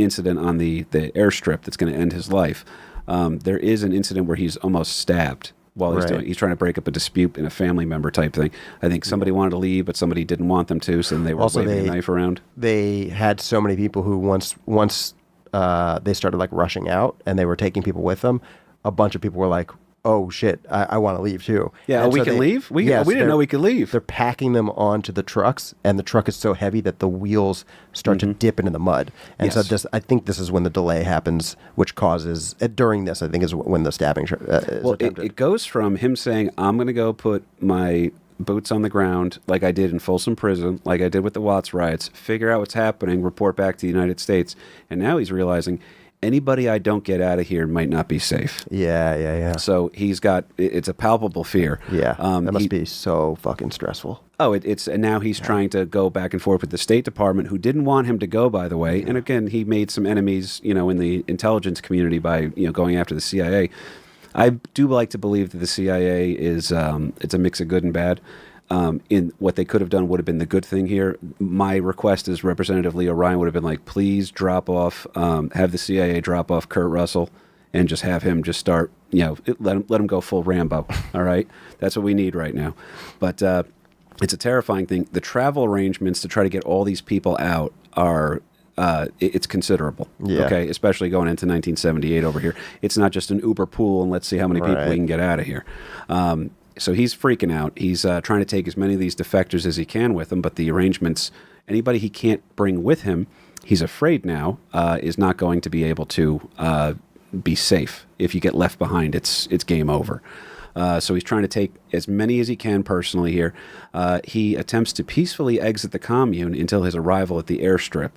incident on the airstrip that's going to end his life, there is an incident where he's almost stabbed while he's trying to break up a dispute in a family member type thing. I think somebody wanted to leave, but somebody didn't want them to, so they were waving a knife around. They had so many people who once they started like rushing out and they were taking people with them, a bunch of people were like, oh shit, I want to leave too. Yeah, we can leave? We didn't know we could leave. They're packing them onto the trucks, and the truck is so heavy that the wheels start to dip into the mud. And so I think this is when the delay happens, which causes, during this, I think is when the stabbing is attempted. It goes from him saying, I'm going to go put my boots on the ground like I did in Folsom Prison, like I did with the Watts riots, figure out what's happening, report back to the United States. And now he's realizing anybody I don't get out of here might not be safe. Yeah. So he's got, it's a palpable fear. Yeah, that must be so fucking stressful. Oh, and now he's trying to go back and forth with the State Department, who didn't want him to go, by the way. And again, he made some enemies, in the intelligence community by, going after the CIA. I do like to believe that the CIA is, it's a mix of good and bad. In what they could have done would have been the good thing here. My request as Representative Leo Ryan would have been like, please drop off, have the CIA drop off Kurt Russell and just have him just start, let him go full Rambo. All right. That's what we need right now. But, it's a terrifying thing. The travel arrangements to try to get all these people out are, it's considerable. Yeah. Okay. Especially going into 1978 over here. It's not just an Uber pool and let's see how many people we can get out of here. So he's freaking out. He's trying to take as many of these defectors as he can with him, but the arrangements, anybody he can't bring with him, he's afraid now, is not going to be able to be safe. If you get left behind, it's game over. So he's trying to take as many as he can personally here. He attempts to peacefully exit the commune until his arrival at the airstrip.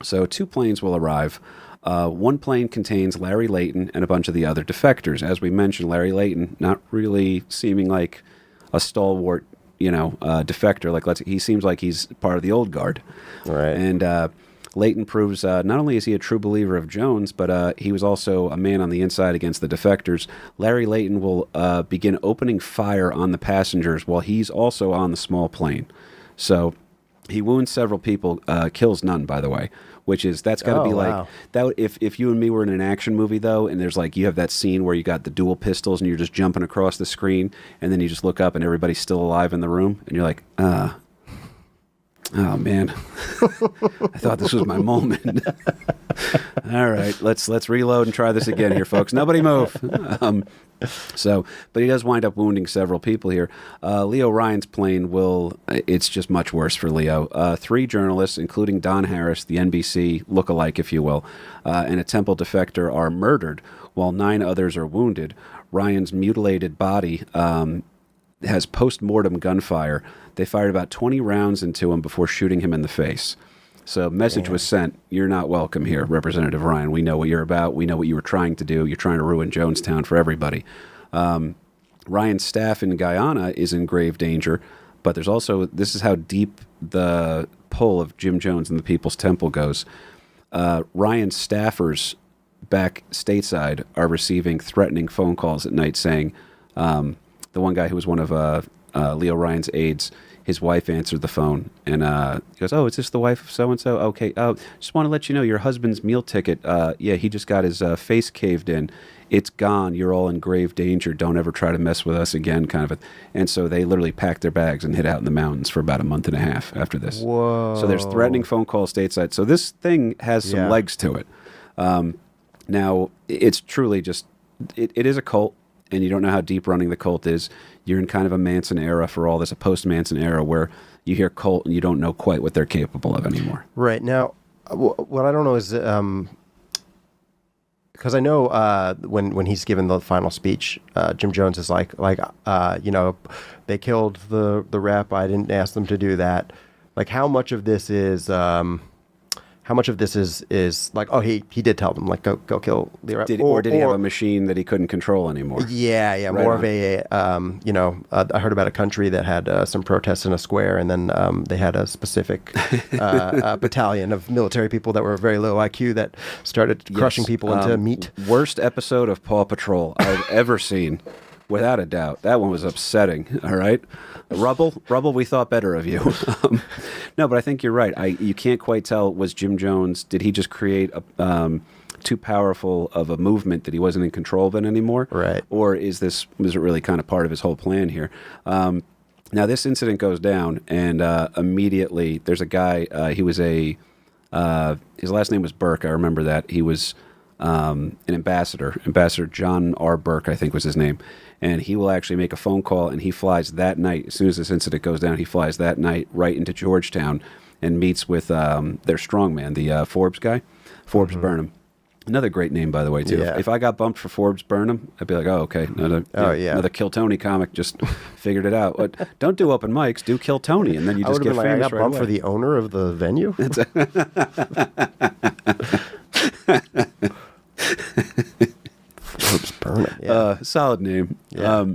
So 2 planes will arrive. One plane contains Larry Layton and a bunch of the other defectors. As we mentioned, Larry Layton, not really seeming like a stalwart, defector. He seems like he's part of the old guard. Right. And Layton proves not only is he a true believer of Jones, but he was also a man on the inside against the defectors. Larry Layton will begin opening fire on the passengers while he's also on the small plane. So he wounds several people, kills none, by the way. That's got to be like that. If you and me were in an action movie though, and there's you have that scene where you got the dual pistols and you're just jumping across the screen, and then you just look up and everybody's still alive in the room, and you're like, oh man, I thought this was my moment. All right, let's reload and try this again here, folks. Nobody move. But he does wind up wounding several people here. Leo Ryan's plane it's just much worse for Leo. 3 journalists, including Don Harris, the NBC lookalike, if you will, and a Temple defector are murdered, while 9 others are wounded. Ryan's mutilated body has post-mortem gunfire. They fired about 20 rounds into him before shooting him in the face. So message was sent, you're not welcome here, Representative Ryan. We know what you're about. We know what you were trying to do. You're trying to ruin Jonestown for everybody. Ryan's staff in Guyana is in grave danger, but there's also, this is how deep the pull of Jim Jones and the People's Temple goes. Ryan's staffers back stateside are receiving threatening phone calls at night saying, the one guy who was one of Leo Ryan's aides, his wife answered the phone, and he goes, "Oh, is this the wife of so-and-so? Okay, just want to let you know your husband's meal ticket, he just got his face caved in. It's gone. You're all in grave danger. Don't ever try to mess with us again," kind of. And so they literally packed their bags and hid out in the mountains for about a month and a half after this. Whoa. So there's threatening phone calls stateside. So this thing has some legs to it. Now, it's truly just, it is a cult. And you don't know how deep running the cult is. You're in kind of a Manson era for all this, a post-Manson era where you hear cult and you don't know quite what they're capable of anymore. Right. Now, what I don't know is, because I know when he's given the final speech, Jim Jones is like, they killed the rep. I didn't ask them to do that. Like, how much of this is... How much of this is like, oh, he did tell them, like, go kill the rep. Did he have a machine that he couldn't control anymore? Yeah, right more on. Of a, I heard about a country that had some protests in a square, and then they had a specific battalion of military people that were very low IQ that started crushing people into meat. Worst episode of Paw Patrol I've ever seen. Without a doubt. That one was upsetting, all right? Rubble, we thought better of you. No, but I think you're right. You can't quite tell, was Jim Jones, did he just create too powerful of a movement that he wasn't in control of it anymore? Right. Or was it really kind of part of his whole plan here? Now, this incident goes down, and immediately there's a guy, he was his last name was Burke, I remember that. He was an Ambassador John R. Burke, I think was his name. And he will actually make a phone call, and he flies that night. As soon as this incident goes down, he flies that night right into Georgetown and meets with their strongman, the Forbes guy, Forbes Burnham. Another great name, by the way, too. Yeah. If I got bumped for Forbes Burnham, I'd be like, oh, okay. Another Kill Tony comic just figured it out. But don't do open mics, do Kill Tony, and then you just get famous. I got bumped right for the owner of the venue? solid name. Yeah.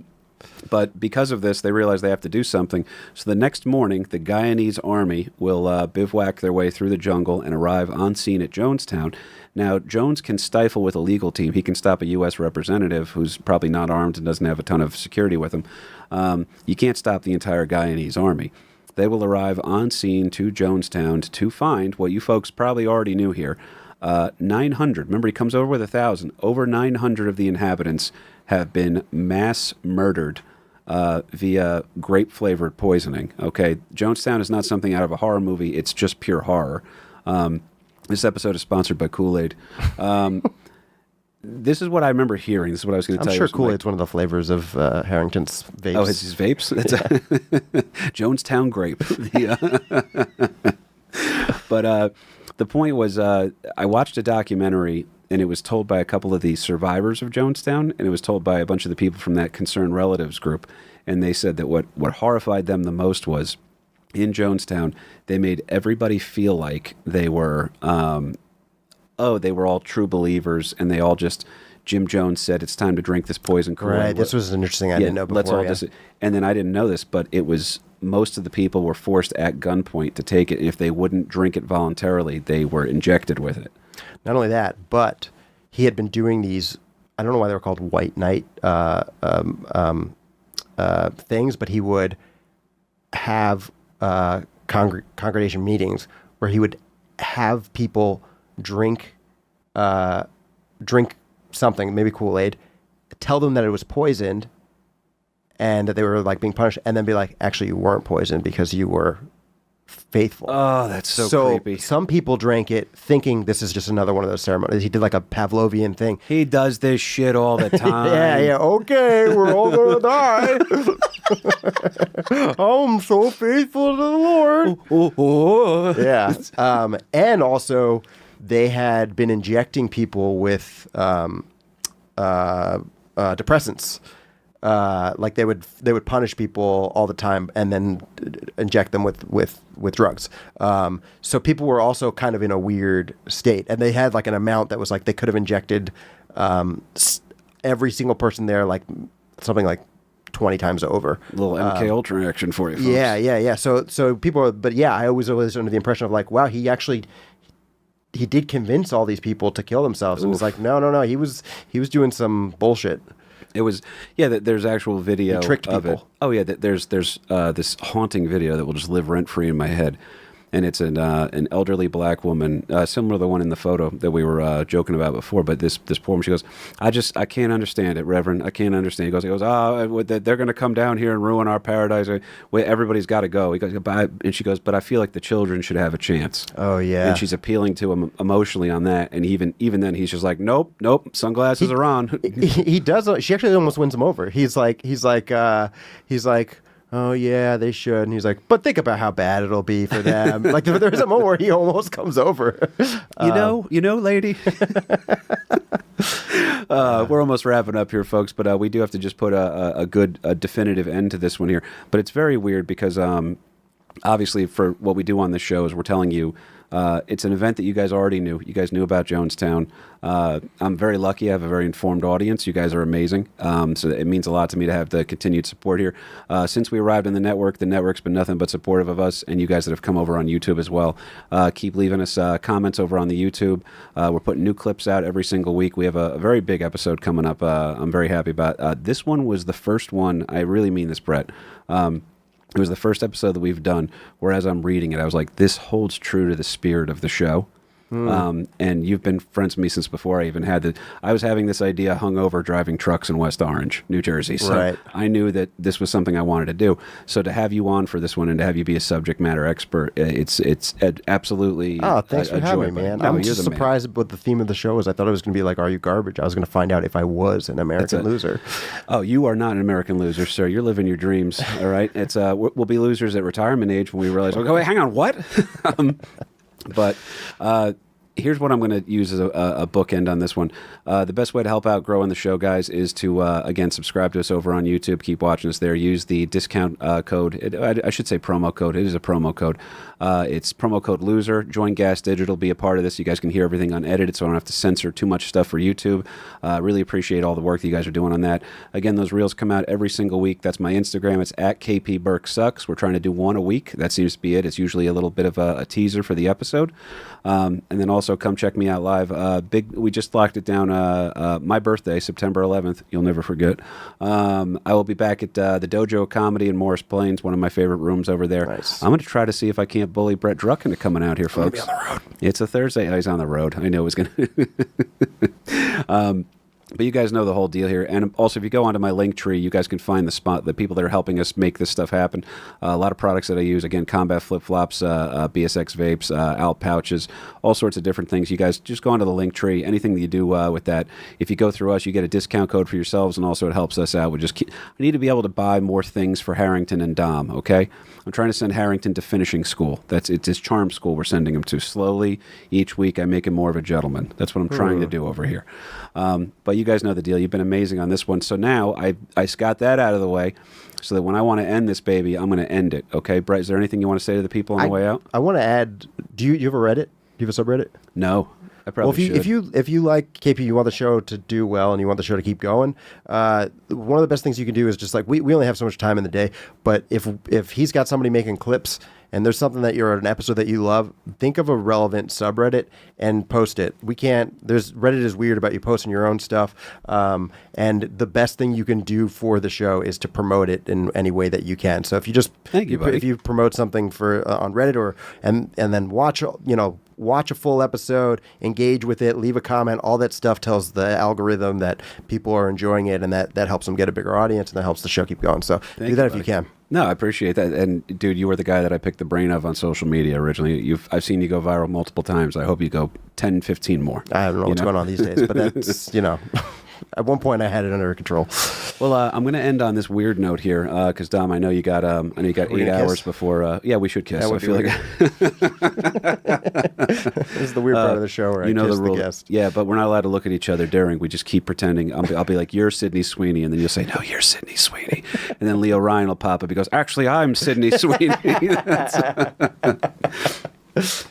But because of this, they realize they have to do something. So the next morning, the Guyanese army will bivouac their way through the jungle and arrive on scene at Jonestown. Now, Jones can stifle with a legal team. He can stop a U.S. representative who's probably not armed and doesn't have a ton of security with him. You can't stop the entire Guyanese army. They will arrive on scene to Jonestown to find what you folks probably already knew here. 900. Remember, he comes over with 1,000. Over 900 of the inhabitants have been mass murdered via grape-flavored poisoning. Okay, Jonestown is not something out of a horror movie. It's just pure horror. This episode is sponsored by Kool-Aid. This is what I remember hearing. This is what I was going to tell you. I'm sure Kool-Aid's one of the flavors of Harrington's vapes. Oh, it's his vapes? It's Jonestown grape. But the point was, I watched a documentary, and it was told by a couple of the survivors of Jonestown, and it was told by a bunch of the people from that Concerned Relatives group. And they said that what horrified them the most was, in Jonestown, they made everybody feel like they were, they were all true believers, and they all just, Jim Jones said, it's time to drink this poison Kool-Aid. Right, this was interesting. I didn't know before. Let's all and then I didn't know this, but it was, most of the people were forced at gunpoint to take it. If they wouldn't drink it voluntarily, they were injected with it. Not only that, but he had been doing these, I don't know why they were called white night things, but he would have congregation meetings where he would have people drink something, maybe Kool-Aid, tell them that it was poisoned and that they were like being punished, and then be like, actually, you weren't poisoned because you were faithful. Oh, that's so creepy. Some people drank it thinking this is just another one of those ceremonies. He did like a Pavlovian thing. He does this shit all the time. Yeah. Okay, we're all gonna die. I'm so faithful to the Lord. Yeah. And also, they had been injecting people with depressants. Like they would punish people all the time and then inject them with drugs. So people were also kind of in a weird state, and they had like an amount that was like they could have injected every single person there like something like 20 times over. A little MK Ultra action for you folks. Yeah. So people are, but yeah, I was always under the impression of like, wow, he did convince all these people to kill themselves. And it's like, no, he was doing some bullshit. It was, there's actual video he tricked of people. it. Oh yeah, there's this haunting video that will just live rent free in my head. And it's an elderly black woman, similar to the one in the photo that we were joking about before. But this poor woman, she goes, I can't understand it, Reverend. I can't understand. He goes, they're going to come down here and ruin our paradise. Everybody's got to go. He goes, and she goes, but I feel like the children should have a chance. Oh yeah. And she's appealing to him emotionally on that. And even then, he's just like, nope, sunglasses are on. He does. She actually almost wins him over. He's like. Oh yeah, they should. And he's like, but think about how bad it'll be for them. Like there's a moment where he almost comes over. You know, lady. We're almost wrapping up here, folks, but we do have to just put a good definitive end to this one here. But it's very weird because obviously for what we do on this show is we're telling you it's an event that you guys already knew. You guys knew about Jonestown. I'm very lucky. I have a very informed audience. You guys are amazing. So it means a lot to me to have the continued support here. Since we arrived in the network's been nothing but supportive of us, and you guys that have come over on YouTube as well. Keep leaving us comments over on the YouTube. We're putting new clips out every single week. We have a very big episode coming up. I'm very happy about. This one was the first one. I really mean this, Brett. It was the first episode that we've done where as I'm reading it, I was like, this holds true to the spirit of the show. And you've been friends with me since before I even had I was having this idea hungover driving trucks in West Orange, New Jersey. So right. I knew that this was something I wanted to do. So to have you on for this one and to have you be a subject matter expert, it's absolutely thanks for having me, man. I'm just surprised what the theme of the show is. I thought it was going to be like, are you garbage? I was going to find out if I was an American loser. Oh, you are not an American loser, sir. You're living your dreams, all right? It's we'll be losers at retirement age when we realize, okay, wait, hang on, what? But here's what I'm going to use as a bookend on this one. The best way to help out growing the show, guys, is to, again, subscribe to us over on YouTube. Keep watching us there. Use the discount code. I should say promo code. It is a promo code. It's promo code loser. Join Gas Digital. Be a part of this. You guys can hear everything unedited, so I don't have to censor too much stuff for YouTube. Really appreciate all the work that you guys are doing on that. Again, those reels come out every single week. That's my Instagram. It's at KPBurkSucks. We're trying to do one a week. That seems to be it. It's usually a little bit of a teaser for the episode. And then also come check me out live. We just locked it down. My birthday, September 11th. You'll never forget. I will be back at the Dojo Comedy in Morris Plains, one of my favorite rooms over there. Nice. I'm going to try to see if I can't bully Brett Druck into coming out here, folks. Be on the road. It's a Thursday. Oh, he's on the road. I know it was going to. But you guys know the whole deal here. And also, if you go onto my link tree, you guys can find the people that are helping us make this stuff happen. A lot of products that I use. Again, Combat flip-flops, BSX vapes, Owl pouches, all sorts of different things. You guys just go onto the link tree. Anything that you do with that, if you go through us, you get a discount code for yourselves, and also it helps us out. I need to be able to buy more things for Harrington and Dom, okay? I'm trying to send Harrington to finishing school. It's his charm school we're sending him to. Slowly, each week, I make him more of a gentleman. That's what I'm trying to do over here. But you guys know the deal. You've been amazing on this one. So now I got that out of the way so that when I want to end this baby, I'm going to end it. Okay, Brett, is there anything you want to say to the people on the way out? I want to add, do you have a Reddit? Do you have a subreddit? No. I probably should. If you like KP, you want the show to do well and you want the show to keep going, one of the best things you can do is just like, we only have so much time in the day, but if he's got somebody making clips and there's something that you're an episode that you love, think of a relevant subreddit and post it. Reddit is weird about you posting your own stuff. And the best thing you can do for the show is to promote it in any way that you can. So if you just, if you promote something on Reddit and then watch a full episode, engage with it, leave a comment, all that stuff tells the algorithm that people are enjoying it, and that helps them get a bigger audience, and that helps the show keep going. So do that if you can. No, I appreciate that. And dude, you were the guy that I picked the brain of on social media originally. I've seen you go viral multiple times. I hope you go 10, 15 more. I don't know what's going on these days, but that's, at one point I had it under control. Well, I'm going to end on this weird note here, because Dom, I know you got 8 hours before. Yeah, we should kiss. I feel like this is the weird part of the show where I kiss the guest. Yeah, but we're not allowed to look at each other during. We just keep pretending. I'll be like, "You're Sydney Sweeney," and then you'll say, "No, you're Sydney Sweeney," and then Leo Ryan will pop up. He goes, "Actually, I'm Sydney Sweeney."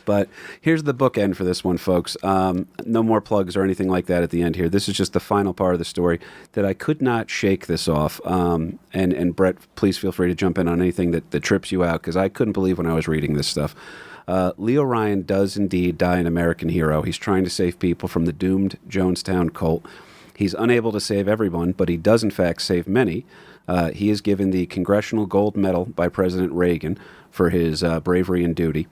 But here's the bookend for this one, folks. No more plugs or anything like that at the end here. This is just the final part of the story that I could not shake this off. And Brett, please feel free to jump in on anything that trips you out, because I couldn't believe when I was reading this stuff. Leo Ryan does indeed die an American hero. He's trying to save people from the doomed Jonestown cult. He's unable to save everyone, but he does in fact save many. He is given the Congressional Gold Medal by President Reagan for his bravery and duty.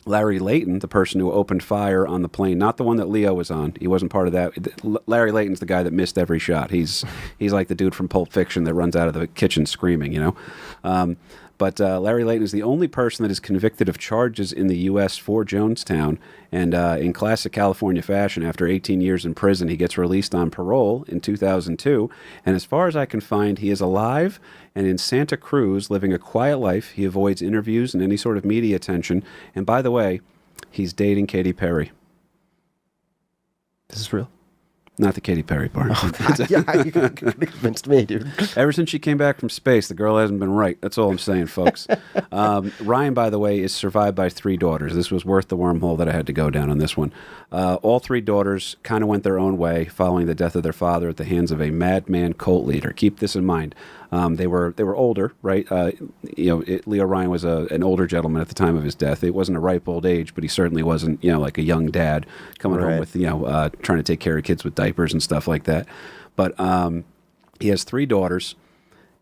Larry Layton, the person who opened fire on the plane, not the one that Leo was on. He wasn't part of that. Larry Layton's the guy that missed every shot. He's like the dude from Pulp Fiction that runs out of the kitchen screaming, But Larry Layton is the only person that is convicted of charges in the U.S. for Jonestown. And in classic California fashion, after 18 years in prison, he gets released on parole in 2002. And as far as I can find, he is alive and in Santa Cruz living a quiet life. He avoids interviews and any sort of media attention. And by the way, he's dating Katy Perry. This is real. Not the Katy Perry part. Oh, God, yeah, you convinced me, dude. Ever since she came back from space, the girl hasn't been right. That's all I'm saying, folks. Ryan, by the way, is survived by 3 daughters. This was worth the wormhole that I had to go down on this one. All 3 daughters kind of went their own way following the death of their father at the hands of a madman cult leader. Keep this in mind. They were older, right? Leo Ryan was an older gentleman at the time of his death. It wasn't a ripe old age, but he certainly wasn't, like a young dad coming home with, trying to take care of kids with diapers and stuff like that. But he has 3 daughters,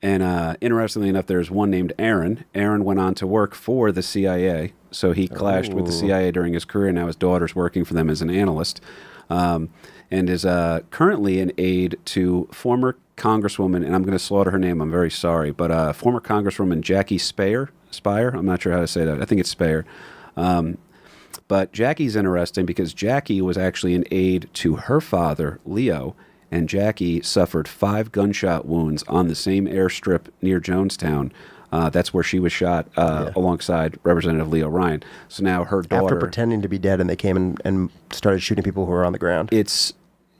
and interestingly enough, there's one named Aaron. Aaron went on to work for the CIA, so he clashed with the CIA during his career. Now his daughter's working for them as an analyst, and is currently an aide to former Congresswoman, and I'm going to slaughter her name, I'm very sorry, but former Congresswoman Jackie Speier, I'm not sure how to say that, I think it's Speier. But Jackie's interesting because Jackie was actually an aide to her father, Leo, and Jackie suffered 5 gunshot wounds on the same airstrip near Jonestown That's where she was shot alongside Representative Leo Ryan. So now her daughter... After pretending to be dead, and they came and started shooting people who were on the ground.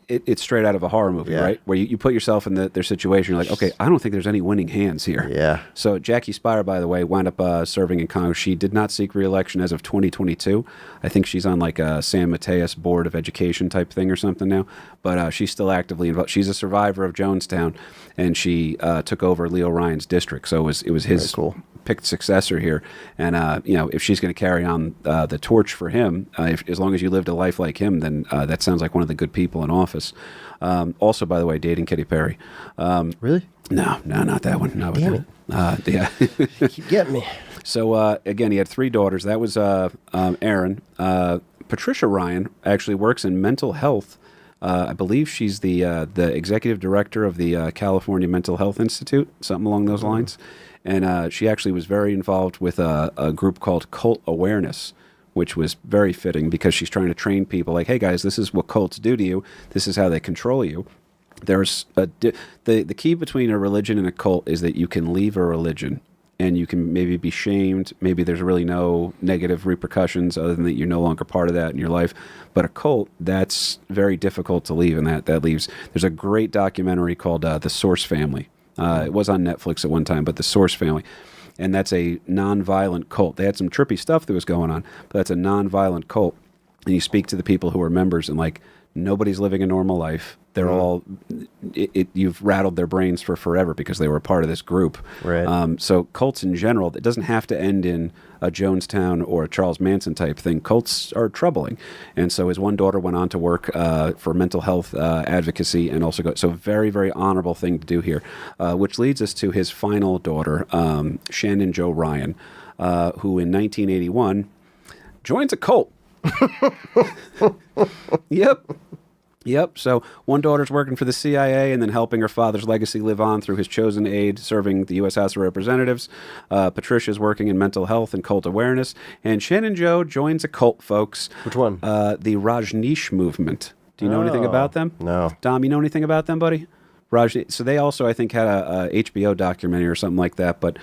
It's straight out of a horror movie, right? Where you put yourself in their situation. You're like, okay, I don't think there's any winning hands here. Yeah. So Jackie Spire, by the way, wound up serving in Congress. She did not seek re-election as of 2022. I think she's on like a San Mateus Board of Education type thing or something now. But she's still actively involved. She's a survivor of Jonestown, and she took over Leo Ryan's district. So it was his picked successor here. And if she's going to carry on the torch for him, as long as you lived a life like him, then that sounds like one of the good people in office. Also, by the way, dating Katy Perry. Really? No, not that one. No, damn it. Yeah. Keep getting me. So, again, he had 3 daughters. That was Aaron. Patricia Ryan actually works in mental health. I believe she's the executive director of the California Mental Health Institute, something along those lines. And she actually was very involved with a group called Cult Awareness, which was very fitting because she's trying to train people like, hey, guys, this is what cults do to you. This is how they control you. There's the key between a religion and a cult is that you can leave a religion and you can maybe be shamed. Maybe there's really no negative repercussions other than that you're no longer part of that in your life. But a cult, that's very difficult to leave, and that leaves. There's a great documentary called The Source Family. It was on Netflix at one time, but The Source Family. And that's a non-violent cult. They had some trippy stuff that was going on, but that's a non-violent cult. And you speak to the people who are members, and like nobody's living a normal life. They're all you've rattled their brains for forever because they were a part of this group. Right. So cults in general, it doesn't have to end in a Jonestown or a Charles Manson type thing. Cults are troubling. And so his one daughter went on to work for mental health advocacy and also so very, very honorable thing to do here, which leads us to his final daughter, Shannon Jo Ryan, who in 1981 joins a cult. Yep. So one daughter's working for the CIA and then helping her father's legacy live on through his chosen aide serving the U.S. House of Representatives. Patricia's working in mental health and cult awareness. And Shannon Jo joins a cult, folks. Which one? The Rajneesh movement. Do you know anything about them? No. Dom, you know anything about them, buddy? So they also, I think, had a HBO documentary or something like that. But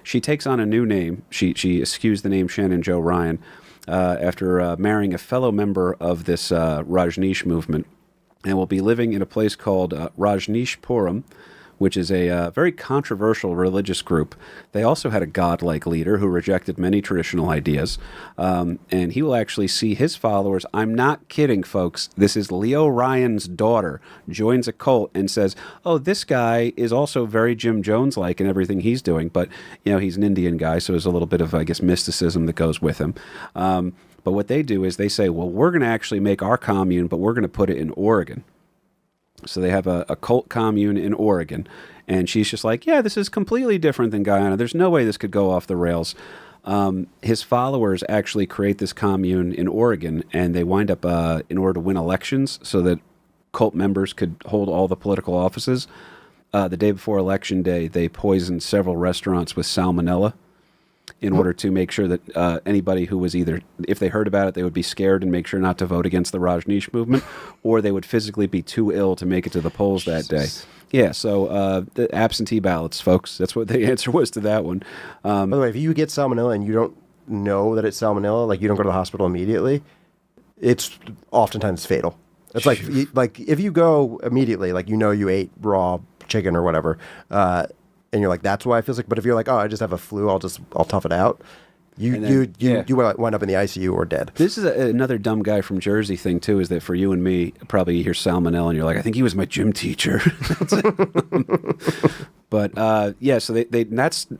she takes on a new name. She eschews the name Shannon Jo Ryan. After marrying a fellow member of this Rajneesh movement, and will be living in a place called Rajneeshpuram, which is a very controversial religious group. They also had a godlike leader who rejected many traditional ideas, and he will actually see his followers. I'm not kidding, folks. This is Leo Ryan's daughter joins a cult and says, oh, this guy is also very Jim Jones-like in everything he's doing, but he's an Indian guy, so there's a little bit of, I guess, mysticism that goes with him. But what they do is they say, well, we're going to actually make our commune, but we're going to put it in Oregon. So they have a cult commune in Oregon. And she's just like, yeah, this is completely different than Guyana. There's no way this could go off the rails. His followers actually create this commune in Oregon, and they wind up, in order to win elections so that cult members could hold all the political offices, the day before Election Day, they poisoned several restaurants with salmonella in order to make sure that anybody who was either, if they heard about it, they would be scared and make sure not to vote against the Rajneesh movement, or they would physically be too ill to make it to the polls that day. Yeah, so the absentee ballots, folks. That's what the answer was to that one. By the way, if you get salmonella and you don't know that it's salmonella, like you don't go to the hospital immediately, it's oftentimes fatal. It's like if you go immediately, like you ate raw chicken or whatever, and you're like, that's why I feel sick. But if you're like, oh, I just have a flu, I'll tough it out. You wind up in the ICU or dead. This is another dumb guy from Jersey thing too. Is that for you and me? Probably you hear salmonella and you're like, I think he was my gym teacher. But so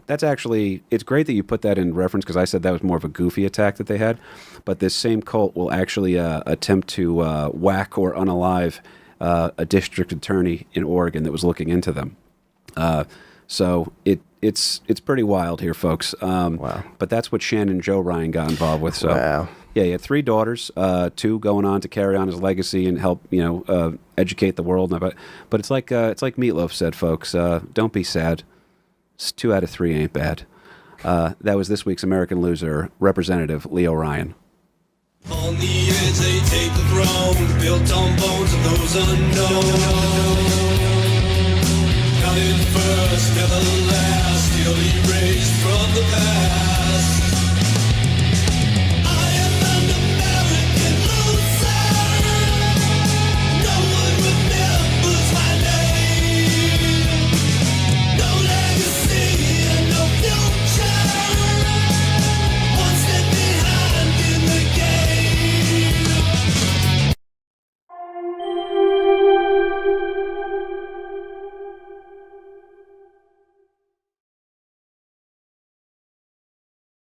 that's actually, it's great that you put that in reference because I said that was more of a goofy attack that they had. But this same cult will actually attempt to whack or unalive a district attorney in Oregon that was looking into them. So it's pretty wild here, folks. Wow. But that's what Shannon Jo Ryan got involved with. So wow. Yeah, he had 3 daughters, 2 going on to carry on his legacy and help educate the world. But it's like Meatloaf said, folks. Don't be sad. 2 out of 3 ain't bad. That was this week's American Loser, Representative Leo Ryan. On the edge they take the throne, built on bones of those unknown. started first, never last, he'll erase from the past.